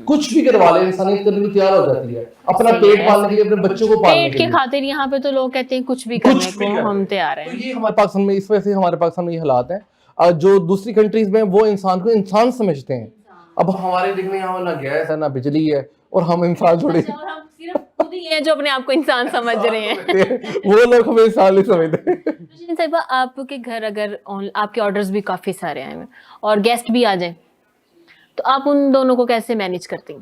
कुछ भी करवा ले इंसानियत करने को तैयार हो जाती है, अपना पेट पालने के लिए, अपने बच्चों को पालने के लिए। खातिर यहाँ पे तो लोग कहते हैं कुछ भी करने को हम तैयार हैं। तो ये हमारे पाकिस्तान में इस वजह से हमारे पाकिस्तान में ये हालात हैं। जो दूसरी कंट्रीज में वो इंसान को इंसान समझते हैं, अब हमारे देखने यहाँ ना गैस है ना बिजली है और हम इंसान थोड़ी खुद ही हैं जो अपने आप को इंसान समझ रहे हैं। वो लोग हमें इंसान नहीं समझते। साहिबा, आपके घर अगर आपके ऑर्डर्स भी काफी सारे आए हैं और गेस्ट भी आ जाए तो आप उन दोनों को कैसे मैनेज करती हैं?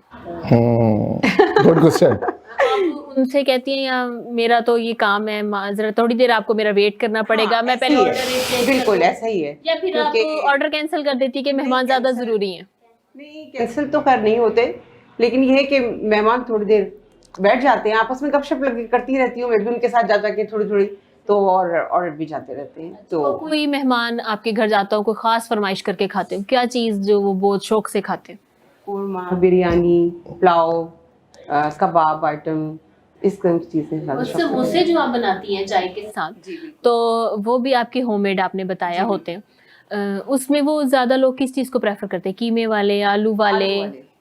Good question. आप उनसे कहती हैं या मेरा तो ये काम है, जरा थोड़ी देर आपको मेरा वेट करना पड़ेगा, मैं पहले ऑर्डर बिल्कुल ऐसा ही है, या फिर आप ऑर्डर कैंसिल कर देती कि मेहमान ज्यादा जरूरी हैं? नहीं, कैंसिल तो कर नहीं होते, लेकिन ये है कि मेहमान थोड़ी देर बैठ जाते हैं, आपस में गपशप करती रहती हूँ मैं भी उनके साथ जा जाके थोड़ी तो और ऑर्डर भी जाते रहते हैं। तो कोई मेहमान आपके घर जाता हो, कोई खास फरमाइश करके खाते हो, क्या चीज़ जो वो बहुत शौक से खाते हैं? कोरमा, बिरयानी, पुलाव, कबाब आइटम, इस तरह की चीज़ें। समोसे जो आप बनाती हैं चाय के साथ, तो वो भी आपके होममेड आपने बताया होते हैं, उसमें वो ज्यादा लोग किस चीज़ को प्रेफर करते हैं, कीमे वाले, आलू वाले?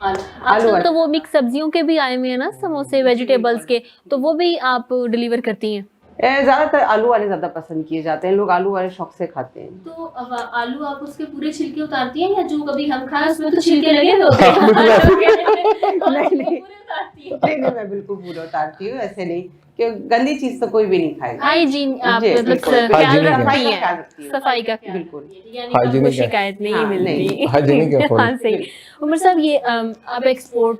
आलू तो वो मिक्स सब्जियों के भी आए हुए हैं ना समोसे, वेजिटेबल्स के, तो वो भी आप डिलीवर करती हैं? ज़्यादातर आलू वाले ज़्यादा पसंद किए जाते हैं, लोग आलू वाले शौक से खाते हैं। तो अब आलू आप उसके पूरे छिलके उतारती हैं या जो कभी हम खाए उसमें तो छिलके लगे होते हैं? नहीं, मैं बिल्कुल पूरा उतारती हूँ, ऐसे नहीं कि गंदी चीज तो कोई भी नहीं खाएगा। हाइजीन आप मतलब ख्याल रखती हैं, सफाई का बिल्कुल, यानी कोई शिकायत नहीं मिलती। हाँ सही। उमर साहब, ये आप एक्सपोर्ट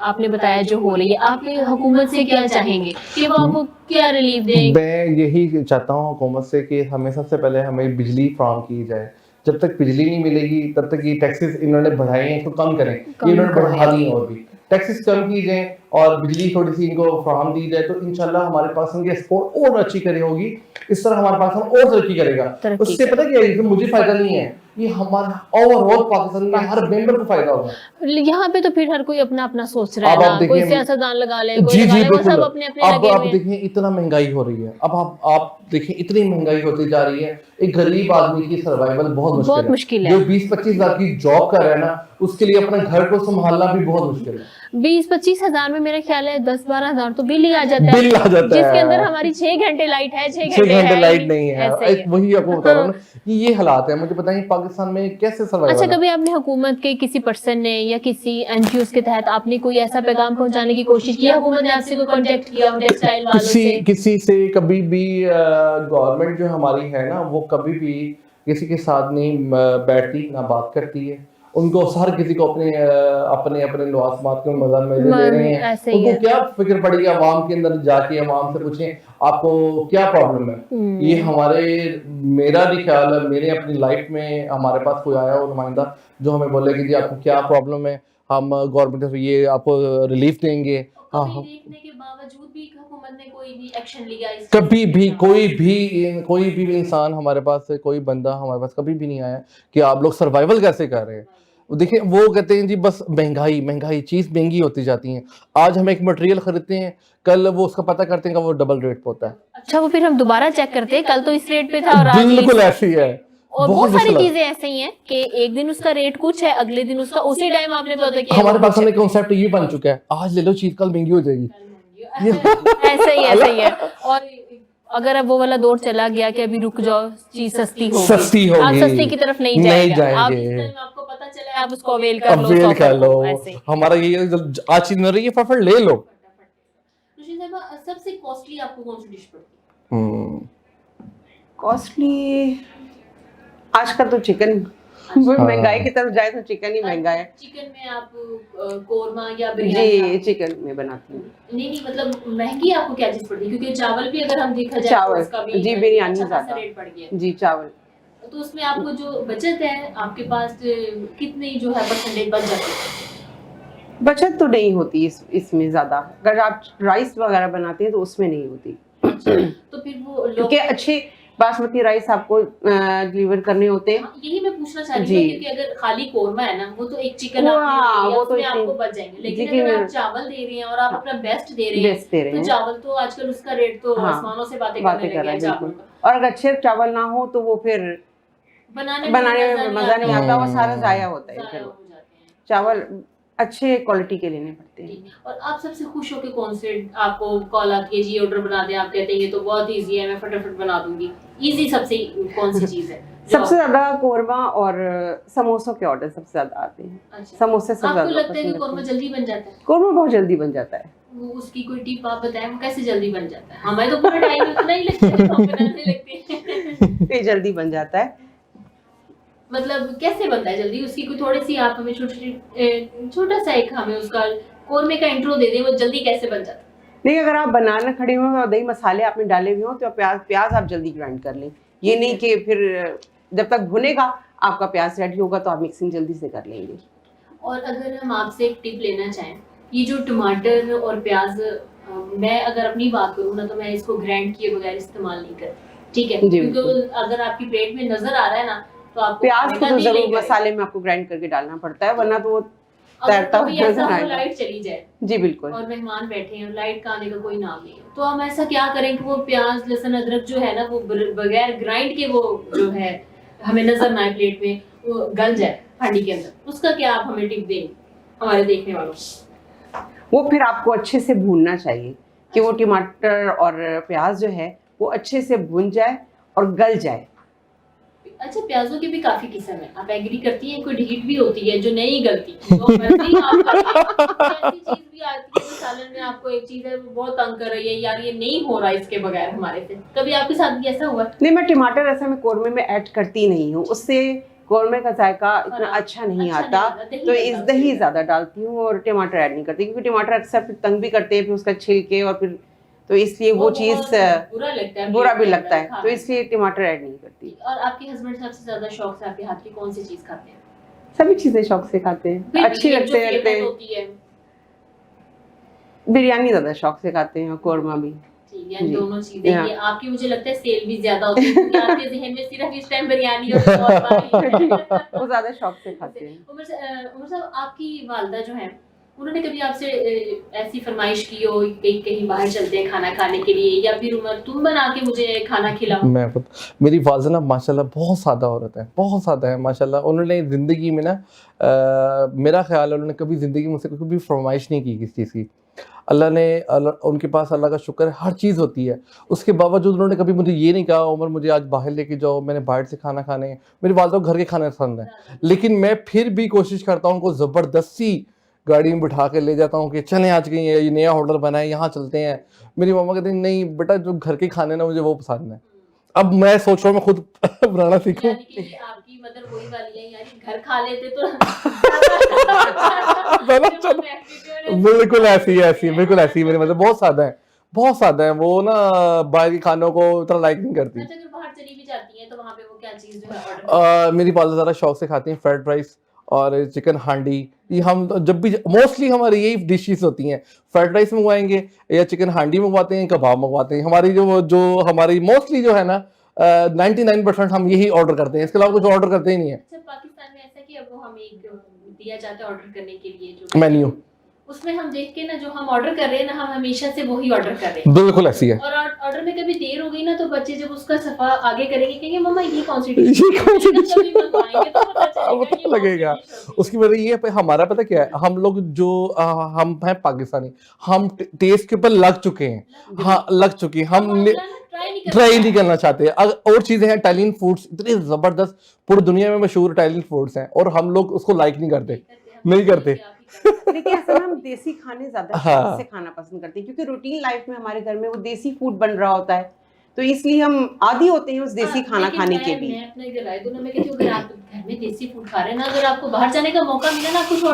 आपने बताया जो हो रही है, आप हुकूमत से क्या चाहेंगे कि वो आपको क्या रिलीफ दें? मैं यही चाहता हूँ हुकूमत से कि हमें सबसे पहले हमें बिजली फराहम की जाए। जब तक बिजली नहीं मिलेगी तब तक ये टैक्सेस इन्होंने बढ़ाए हैं तो कम करें, इन्होंने बढ़ा दी और भी टैक्सेस कम की जाए और बिजली थोड़ी सी इनको फराहम दी जाए तो इंशाल्लाह हमारे पास इनकी एक्सपोर्ट और अच्छी करे होगी, इस तरह हमारे पास और तरक्की करेगा। उससे पता क्या है, मुझे फायदा नहीं है, ये हमारा ओवरऑल पाकिस्तान में हर मेंबर को फायदा होगा। यहाँ पे तो फिर हर कोई अपना अपना सोच रहा है ना, कोई सियासतदान लगा ले, जी जी बिल्कुल। सब अपने अपने लगे हुए हैं। अब देखिए इतना महंगाई हो रही है, अब आप देखिए इतनी महंगाई होती जा रही है, एक गरीब आदमी की सर्वाइवल बहुत मुश्किल है। जो 20-25 हज़ार की जॉब कर रहा है ना, उसके लिए अपने घर को संभालना भी बहुत मुश्किल है। 20-25 हजार में मेरा ख्याल है 10-12 हजार तो बिल ही आ जाता है, बिल आ जाता है, जिसके अंदर हमारी 6 घंटे लाइट है, 6 6 घंटे घंटे है लाइट ही नहीं है। ऐसे ही है। वही आपको बता रहा हूँ ना, ये हालात है। मुझे पता नहीं पाकिस्तान में कैसे सर्वाइव अच्छा, कभी आपने हुकूमत के किसी पर्सन ने या किसी एनजीओ के तहत आपने कोई ऐसा पैगाम पहुंचाने की कोशिश की, हुकूमत ने आपसे कोई कांटेक्ट किया टेक्सटाइल वालों से? किसी से कभी भी गवर्नमेंट जो हमारी है ना, वो कभी भी किसी के साथ नहीं बैठती ना बात करती है। उनको हर किसी को अपने अपने लवाजमात के मजा में ले रहे हैं। ऐसे ही उनको है। क्या फिक्र पड़ी है अवाम के अंदर जाके अवाम से पूछें आपको क्या प्रॉब्लम है। ये मेरा भी ख्याल है, मेरे अपनी लाइफ में हमारे पास कोई आया हो नुमाइंदा जो हमें बोले कि जी आपको क्या प्रॉब्लम है, हम गवर्नमेंट से ये आपको रिलीफ देंगे। हाँ, देखने के बावजूद भी हुकूमत ने कोई भी एक्शन लिया इस कभी भी कोई भी इंसान हमारे पास से, कोई बंदा हमारे पास कभी भी नहीं आया कि आप लोग सर्वाइवल कैसे कर रहे हैं। देखिए वो कहते हैं जी बस महंगाई चीज महंगी होती जाती है। आज हम एक मटेरियल खरीदते हैं, कल वो उसका पता करते हैं कि वो डबल रेट पे होता है। अच्छा, वो फिर हम दोबारा चेक करते हैं, कल तो इस रेट पे था और आज बिल्कुल ऐसी है। और बहुत सारी मुश्किल है। चीजें ऐसे ही हैं कि एक दिन उसका रेट कुछ है, अगले दिन उसका उसी टाइम आपने पता किया हमारे पास में कॉन्सेप्ट ये बन चुका है, आज ले लो चीज कल महंगी हो जाएगी। ऐसा ही है। और अगर अब वो वाला दौर चला गया कि अभी रुक जाओ, चीज सस्ती होगी, आप सस्ती की तरफ नहीं जाएंगे। आप इस टाइम आपको पता चला है, आप उसको अवेल कर लो, अवेल कर लो। ऐसे ही। हमारा ये आज चीज मिल रही है, फटाफट ले लो। सबसे कॉस्टली आपको कौन सी डिश पड़ती है? कॉस्टली आजकल तो चिकन, महंगाई की तरफ जाए तो चिकन ही महंगा है। चिकन में आप कोरमा या बिरयानी? जी चिकन में बनाती हूँ। नहीं मतलब महंगी आपको क्या चीज पड़ती है? क्योंकि चावल भी अगर हम देखा जाए चावल, तो उसका भी जी बिरयानी अच्छा खासा ज्यादा रेट बढ़ गया। जी चावल। तो उसमें आपको जो बचत है आपके पास कितनी जो है परसेंटेज बच जाती है? बचत तो नहीं होती इसमें ज्यादा। अगर आप राइस वगैरह बनाते हैं तो उसमें नहीं होती। तो फिर वो लोग क्योंकि अच्छे बासमती राइस आपको डिलीवर करने होते हैं। यही मैं पूछना चाह रही हूँ, क्योंकि अगर खाली कोरमा है ना, वो तो एक चिकन वो तो आपको बच जाएंगे, लेकिन अगर आप चावल दे रहे हैं और आप अपना बेस्ट दे रहे हैं तो चावल तो आजकल उसका रेट तो आसमानों से बातें करने लगे हैं चावल का। और अगर अच्छे चावल ना हो तो वो फिर बनाने में मजा नहीं आता, वो सारा जाया होता है। फिर चावल अच्छे क्वालिटी के लेने पड़ते हैं। और आप सबसे खुश हो के कौन से आपको कॉल आती है, जी ऑर्डर बना दें, आप कहते हैं ये तो बहुत इजी है, मैं फटाफट बना दूंगी? इजी सबसे कौन सी चीज है? सबसे ज्यादा कोरमा और समोसों के ऑर्डर सबसे ज्यादा आते हैं। अच्छा। समोसे सबसे ज्यादा आपको लगता है कि कोरमा जल्दी बन जाता है? कोरमा बहुत जल्दी बन जाता है। वो उसकी कोई टिप आप बताएं, वो कैसे जल्दी बन जाता है? हमें तो पूरा टाइम उतना ही लगता है, तो बनाने लगते ये जल्दी बन जाता है। मतलब कैसे बनता है जल्दी? उसकी कोई थोड़ी सी आप हमें छोटा सा एक हमें उसका कोरमे का इंट्रो दे दें, वो जल्दी कैसे बन जाता है? नहीं, अगर आप बनाना खड़े हुए और दही मसाले आपने डाले हुए हो तो प्याज आप जल्दी ग्राइंड कर लें। ये नहीं कि फिर जब तक भुनेगा आपका प्याज रेडी होगा तो आप मिक्सिंग जल्दी से कर लेंगे। और अगर हम आपसे एक टिप लेना चाहें, ये जो टमाटर और प्याज, मैं अगर अपनी बात करूँ ना तो मैं इसको ग्राइंड किए बगैर इस्तेमाल नहीं करती, ठीक है? क्योंकि अगर आपकी प्लेट में नजर आ रहा है ना तो आपको प्याज को तो जरूर मसाले में आपको ग्राइंड करके डालना पड़ता है, वरना तो वो तैरता हुआ नजर आएगा। लाइट चली जाए जी बिल्कुल, और मेहमान बैठे हैं और लाइट का आने का कोई नाम नहीं है, तो हम ऐसा क्या करें कि वो प्याज लहसुन अदरक जो है ना वो बगैर ग्राइंड के वो जो है हमें नजर ना आए प्लेट में, वो गल जाए हांडी के अंदर? उसका क्या आप हमें टिप देंगे हमारे देखने वालों को? वो फिर आपको अच्छे से भूनना चाहिए कि वो टमाटर और प्याज जो है वो अच्छे से भून जाए और गल जाए। अच्छा, प्याजों के भी काफी किस्म है, आप एग्री करती हैं? कोई ढीठ भी होती है जो नहीं गलती, तो मर्जी आप ऐसी चीज भी आती है सालन में आपको एक चीज है वो बहुत तंग कर रही है, यार ये नहीं हो रहा इसके बगैर हमारे से, कभी आपके साथ भी ऐसा हुआ? नहीं, मैं टमाटर ऐसा मैं कोरमे में ऐड करती नहीं हूँ, उससे कोरमे का जायका इतना अच्छा नहीं आता, तो इस दही ज्यादा डालती हूँ और टमाटर ऐड नहीं करती, क्योंकि टमाटर अक्सर फिर तंग भी करते हैं, फिर उसका छिलके और फिर तो इसलिए वो चीज बुरा भी लगता है, तो इसलिए टमाटर ऐड नहीं करती। और आपके हस्बैंड सबसे ज्यादा शौक से आपके हाथ की कौन सी चीज खाते हैं? सभी चीजें शौक से खाते हैं, अच्छी लगते हैं। बिरयानी ज्यादा शौक से खाते हैं और कोरमा भी। दोनों चीजें ये आपकी मुझे लगता है सेल भी ज्यादा होती है, क्योंकि आपके ज़हन में सिर्फ इस टाइम बिरयानी और कोरमा ही है। वो ज्यादा शौक से खाते हैं। उमर साहब, आपकी वालिदा जो है उन्होंने कभी आपसे ऐसी फरमाइश की हो कहीं कहीं बाहर चलते हैं खाना खाने के लिए, या फिर उमर तुम बना के मुझे खाना खिलाओ? मेरी वालदा ना माशाल्लाह बहुत सादा औरत है, बहुत सादा है माशाल्लाह। उन्होंने ज़िंदगी में ना मेरा ख्याल है उन्होंने कभी ज़िंदगी में मुझसे कभी फरमाइश नहीं की किसी चीज़ की। उनके पास अल्लाह का शुक्र है, हर चीज़ होती है। उसके बावजूद उन्होंने कभी मुझे ये नहीं कहा उमर मुझे आज बाहर लेके जाओ, मैंने बाहर से खाना खाने हैं। मेरी वालदा को घर के खाने पसंद है, लेकिन मैं फिर भी कोशिश करता हूँ उनको ज़बरदस्ती गाड़ी में बिठा के ले जाता हूँ कि चलें आज कहीं ये नया होटल बना है यहाँ चलते हैं। मेरी मम्मा कहती हैं नहीं बेटा जो घर के खाने ना मुझे वो पसंद है। अब मैं सोच रहा हूँ मैं खुद बनाना सीखूं। यानी कि आपकी मदर वही वाली है, यानी घर खा लेते तो बिल्कुल ऐसी है, बिल्कुल ऐसी है। मेरी मदर बहुत सादा है, बहुत सादा है। वो ना बाहर के खानों को इतना लाइक नहीं करती। अच्छा, अगर बाहर चली भी जाती हैं तो वहाँ पे वो क्या चीज़ जो है ऑर्डर? मेरी वालदा ज़्यादा शौक से खाती हैं फ्राइड राइस और चिकन हांडी। ये हम जब भी मोस्टली हमारी यही डिशेस होती हैं, फ्राइड राइस मंगवाएंगे या चिकन हांडी मंगवाते हैं, कबाब मंगवाते हैं। हमारी जो हमारी मोस्टली जो है ना 99% हम यही ऑर्डर करते हैं, इसके अलावा कुछ ऑर्डर करते ही नहीं है। अच्छा, पाकिस्तान में ऐसा कि अब वो हमें एक दिया जाता है ऑर्डर करने के लिए जो मेन्यू, उसमें हम देख के ना जो हम ऑर्डर कर रहे हैं ना, हम हमेशा से वही ऑर्डर कर रहे हैं। बिल्कुल ऐसी है। और ऑर्डर में कभी देर हो गई ना तो बच्चे जब उसका सफा आगे करेंगे कहेंगे मम्मा ये कौन सी डिश ये कौन सी डिश कभी मंगवाएंगे तो पता चलेगा पता ये कौन सी लगेगा। डिश होगी। उसकी वजह ये है हमारा पता क्या है, हम लोग जो हम हैं पाकिस्तानी, हम टेस्ट के ऊपर लग चुके हैं। हाँ लग चुके हैं हम ट्राई नहीं करना चाहते। और चीजें हैं इटालियन फूड्स इतने जबरदस्त पूरी दुनिया में मशहूर इटालियन फूड्स हैं और हम लोग उसको लाइक नहीं करते, नहीं करते। लेकिन असल में हम देसी खाने ज्यादा शौक से खाना पसंद करते हैं क्योंकि रूटीन लाइफ में हमारे घर में वो देसी फूड बन रहा होता है, तो इसलिए हम आदी होते हैं उस देसी खाना खाने के भी। मैं अपना इधर राय दूं ना, मैं कहती हूं अगर आप घर में देसी फूड खा रहे हैं ना, अगर आपको बाहर जाने का मौका मिला ना कुछ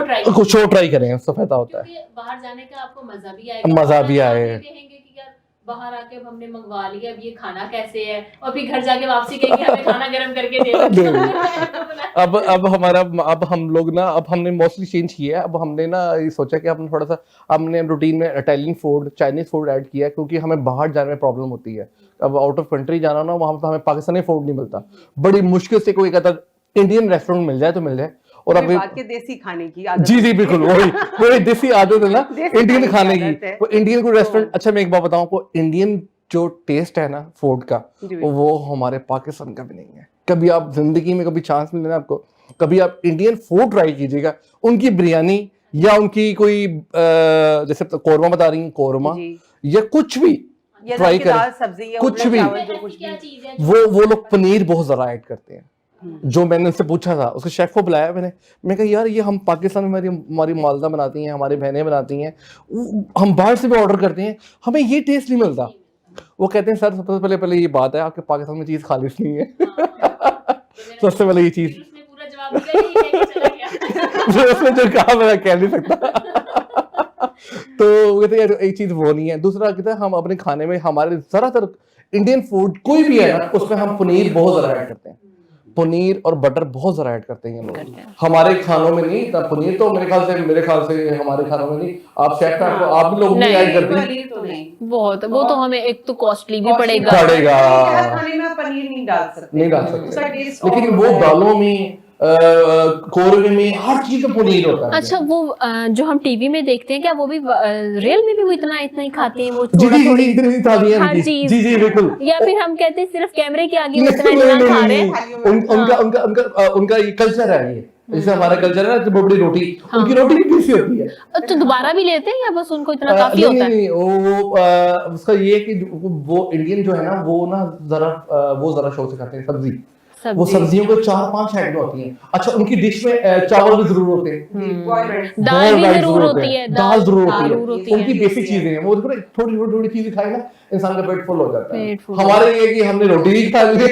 और ट्राई करें, उससे फायदा होता है। क्योंकि बाहर जाने का आपको मजा भी आएगा, मजा भी आए। कहेंगे कि यार बाहर आके अब हमने मंगवा लिया, अब ये खाना कैसे है, और फिर घर जाके वापसी कहेंगे हमें खाना गर्म करके दे दो। अब हम लोग ना अब हमने मोस्टली चेंज किया है। अब हमने ना ये सोचा कि हमने थोड़ा सा हमने रूटीन में Italian food Chinese food add किया है क्योंकि हमें बाहर जाने में प्रॉब्लम होती है। अब आउट ऑफ कंट्री जाना ना वहाँ पे हमें पाकिस्तानी फूड नहीं मिलता, बड़ी मुश्किल से कोई कहता इंडियन रेस्टोरेंट मिल जाए तो मिल जाए। और अब बात के देसी खाने की आदत। जी बिल्कुल वही देसी आदत है ना इंडियन खाने की। वो इंडियन को रेस्टोरेंट, अच्छा मैं एक बात बताऊं आपको, इंडियन जो टेस्ट है ना फूड का वो हमारे पाकिस्तान का भी नहीं है। कभी आप जिंदगी में कभी चांस मिले ना आपको, कभी आप इंडियन फूड ट्राई कीजिएगा, उनकी बिरयानी या उनकी कोई जैसे कौरमा बता रही हैं, कौरमा या कुछ भी ट्राई करें, कुछ भी। वो लोग पनीर बहुत ज्यादा ऐड करते हैं। जो मैंने उनसे पूछा था, उसके शेफ को बुलाया मैं कहा यार ये हम पाकिस्तान में हमारी मालदा बनाती हैं, हमारी बहनें बनाती हैं, हम बाहर से भी ऑर्डर करते हैं, हमें ये टेस्ट नहीं मिलता। वो कहते हैं सर सबसे पहले ये बात है आपके पाकिस्तान में चीज़ खालिश नहीं है। सबसे पहले ये चीज़ उसने जो कहा मैं कह नहीं सकता। तो वो कहते यार एक चीज़ वो नहीं है। दूसरा कहते हैं हम अपने खाने में हमारे ज़्यादातर इंडियन फूड कोई भी है ना उसमें हम पनीर बहुत ज़्यादा ऐड करते हैं, पनीर और बटर बहुत ज़्यादा ऐड करते हैं लोग। हमारे खानों में नहीं था पनीर, तो मेरे ख्याल से हमारे खानों में नहीं। आप शेफ का आप लोग भी ऐड करते हैं बहुत, वो तो हमें एक तो कॉस्टली भी पड़ेगा खाने में आप पनीर नहीं डाल सकते, लेकिन वो दालों में कोरमे में हर चीज में पनीर होता है। अच्छा, वो जो हम टीवी में देखते हैं क्या वो भी रियल में भी वो इतना ही खाते हैं? वो हर चीज जी बिल्कुल। या फिर हम कहते हैं सिर्फ कैमरे के आगे इतना खा रहे हैं? उनका ये कल्चर है, ये जैसे हमारा कल्चर है ना बड़ी रोटी, उनकी रोटी भी देसी होती है। तो दोबारा भी लेते हैं या बस उनको इतना काफी होता है? नहीं, वो उसका ये कि वो इंडियन जो है ना वो जरा शौक से खाते हैं सब्जी। वो सब्जियों को 4-5 आइटम होती हैं। अच्छा उनकी डिश में चावल भी जरूर होते हैं, दाल भी जरूर होती है, दाल जरूर होती है। उनकी बेसिक चीजें हैं, वो थोड़ी चीजें खाए ना इंसान का पेट फुल हो जाता है। हमारे ये कि हमने रोटी भी खा ली,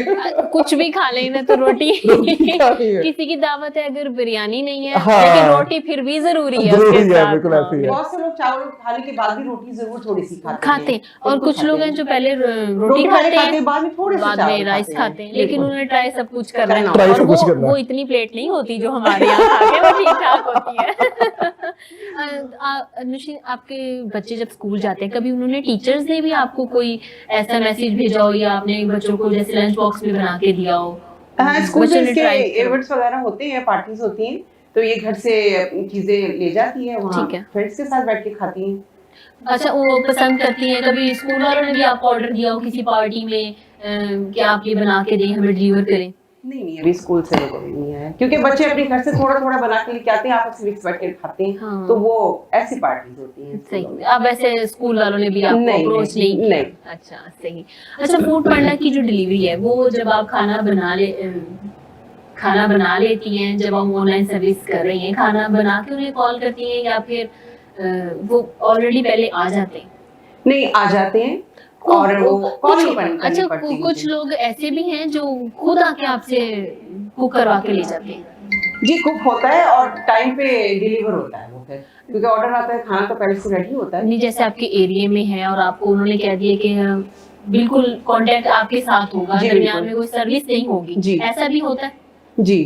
कुछ भी खा लेना तो रोटी किसी की दावत है अगर बिरयानी नहीं है लेकिन रोटी फिर भी जरूरी है उसके साथ। बिल्कुल ऐसी है। बहुत से लोग चावल खाने के बाद भी रोटी जरूर थोड़ी सी खाते हैं, और कुछ लोग हैं जो पहले रोटी खाते हैं बाद में राइस खाते हैं, लेकिन उन्हें ट्राई सब कुछ करना है। ट्राई और सब कुछ करना है। वो इतनी प्लेट नहीं होती जो हमारे यहाँ खाते हैं, वो ठीक ठाक होती है। अनुश्री, आपके बच्चे जब स्कूल जाते हैं कभी उन्होंने टीचर्स ने भी आपको कोई ऐसा मैसेज भेजा हो या आपने बच्चों को जैसे लंच बॉक्स में बना के दिया हो? हाँ, स्कूल में इसके इवेंट्स वगैरह होते हैं, पार्टीज होती हैं, तो ये घर से चीजें ले जाती है, वहाँ ठीक है। फ्रेंड्स के साथ बैठ के खाती हैं। अच्छा, वो पसंद करती हैं? कभी स्कूल वालों ने भी आपको ऑर्डर दिया हो किसी पार्टी में कि आप ये बना के दें, हमें डिलीवर करें? नहीं, अभी स्कूल से लोगों ने नहीं आया, क्योंकि बच्चे अपने घर से थोड़ा थोड़ा बना के लेके आते हैं, आपस में मिक्स बैठ के खाते हैं। हाँ। तो वो ऐसी पार्टीज होती हैं। सही। अब वैसे स्कूल वालों ने भी आपको नहीं, अप्रोच नहीं, नहीं किया? नहीं। अच्छा, सही। अच्छा, फूड पांडा की जो डिलीवरी है, वो जब आप खाना बना लेती हैं, जब हम ऑनलाइन सर्विस कर रही हैं, खाना बना के उन्हें कॉल करती हैं या फिर वो ऑलरेडी पहले आ जाते हैं? नहीं, आ जाते हैं और वो कॉल नहीं करनी अच्छा, पड़ती कुछ मुझे। लोग ऐसे भी हैं जो खुद आके आपसे कुक करवा के ले जाते हैं? जी, कुक होता है और टाइम पे डिलीवर होता है वो, फिर क्योंकि ऑर्डर आता है, खाना तो पहले से रेडी होता है। नहीं, जैसे आपके एरिया में है और आपको उन्होंने कह दिया कि बिल्कुल कांटेक्ट आपके साथ होगा, जी, दरमियान बिल्कुल। में कोई सर्विस नहीं होगी, जी। ऐसा भी होता है? जी,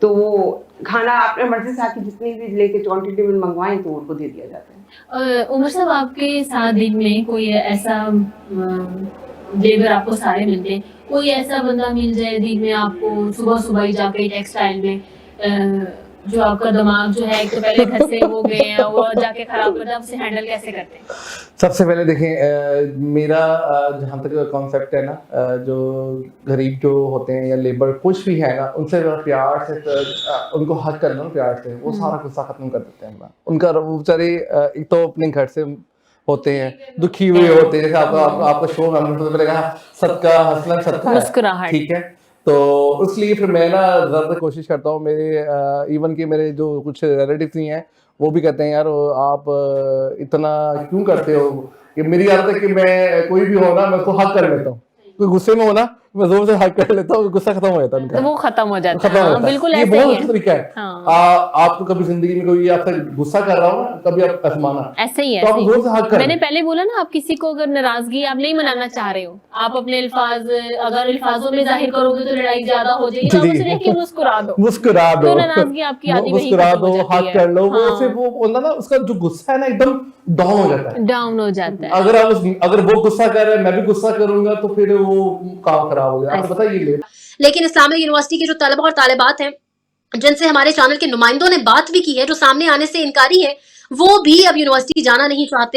तो वो खाना अपने मर्जी से आके जितनी भी लेके क्वांटिटी में मंगवाएं तो उनको दे दिया जाता है। उमर साहब, आपके साथ दिन में कोई ऐसा लेबर आपको सारे मिलते हैं, कोई ऐसा बंदा मिल जाए दिन में आपको सुबह सुबह ही जाके टेक्सटाइल में जो आपका दिमाग जो है, एक तो पहले घर से वो गए हैं, वो जाके खराब करता है, उसे हैंडल कैसे करते हैं? सबसे पहले देखें, मेरा जहाँ तक कॉन्सेप्ट है ना, जो गरीब जो होते हैं या लेबर कुछ भी है ना, उनसे प्यार से उनको हक करना ना प्यार से, वो सारा गुस्सा खत्म कर देते हैं अपना। उनका वो बेचारे एक तो अपने घर से होते हैं, दुखी हुए होते हैं, जैसे आपका शो में हमने पहले कहा सबका हंसना सबका मुस्कुराहट। ठीक है, तो इसलिए फिर मैं ना ज़्यादा कोशिश करता हूँ, मेरे इवन के मेरे जो कुछ रिलेटिव्स ही हैं वो भी कहते हैं यार आप इतना क्यों करते हो, कि मेरी आदत है कि मैं कोई भी हो ना मैं उसको हक कर लेता हूँ, कोई गुस्से में हो ना मैं जोर से हक कर लेता हूँ, गुस्सा खत्म हो जाता है उनका, तो वो खत्म हो जाता है। खत्म हो हाँ, जाता है। बिल्कुल ये ऐसा बहुत ही अच्छा है। तरीका है। हाँ। आपको कभी जिंदगी में कोई आपसे गुस्सा कर रहा हो ना, कभी आप कसमाना, ऐसे ही है, तो आप ऐसे ही। जोर से हक करें। मैंने पहले बोला ना, आप किसी को अगर नाराजगी आप नहीं मनाना चाह रहे हो, आप अपने अगर अल्फाजों में जाहिर करोगे तो लड़ाई ज्यादा हो जाएगी, तो जी। उसे देख के मुस्कुरा दो, मुस्कुरा दो, तो नाराजगी आपकी आधी वहीं मुस्कुरा खत्म दो, हो जाती हक है। कर लो, वो हाँ। से वो होता ना उसका जो गुस्सा है ना एकदम डाउन हो जाता है। डाउन हो जाता है। अगर वो गुस्सा कर रहा है मैं भी गुस्सा करूंगा तो फिर वो काम खराब हो जाएगा। आपको पता है ये लेकिन इस्लामिक यूनिवर्सिटी के जो तलबा और तालिबात हैं, जिनसे हमारे चैनल के नुमाइंदों ने बात भी की है, जो सामने आने से इनकारी है, वो भी अब यूनिवर्सिटी जाना नहीं चाहते।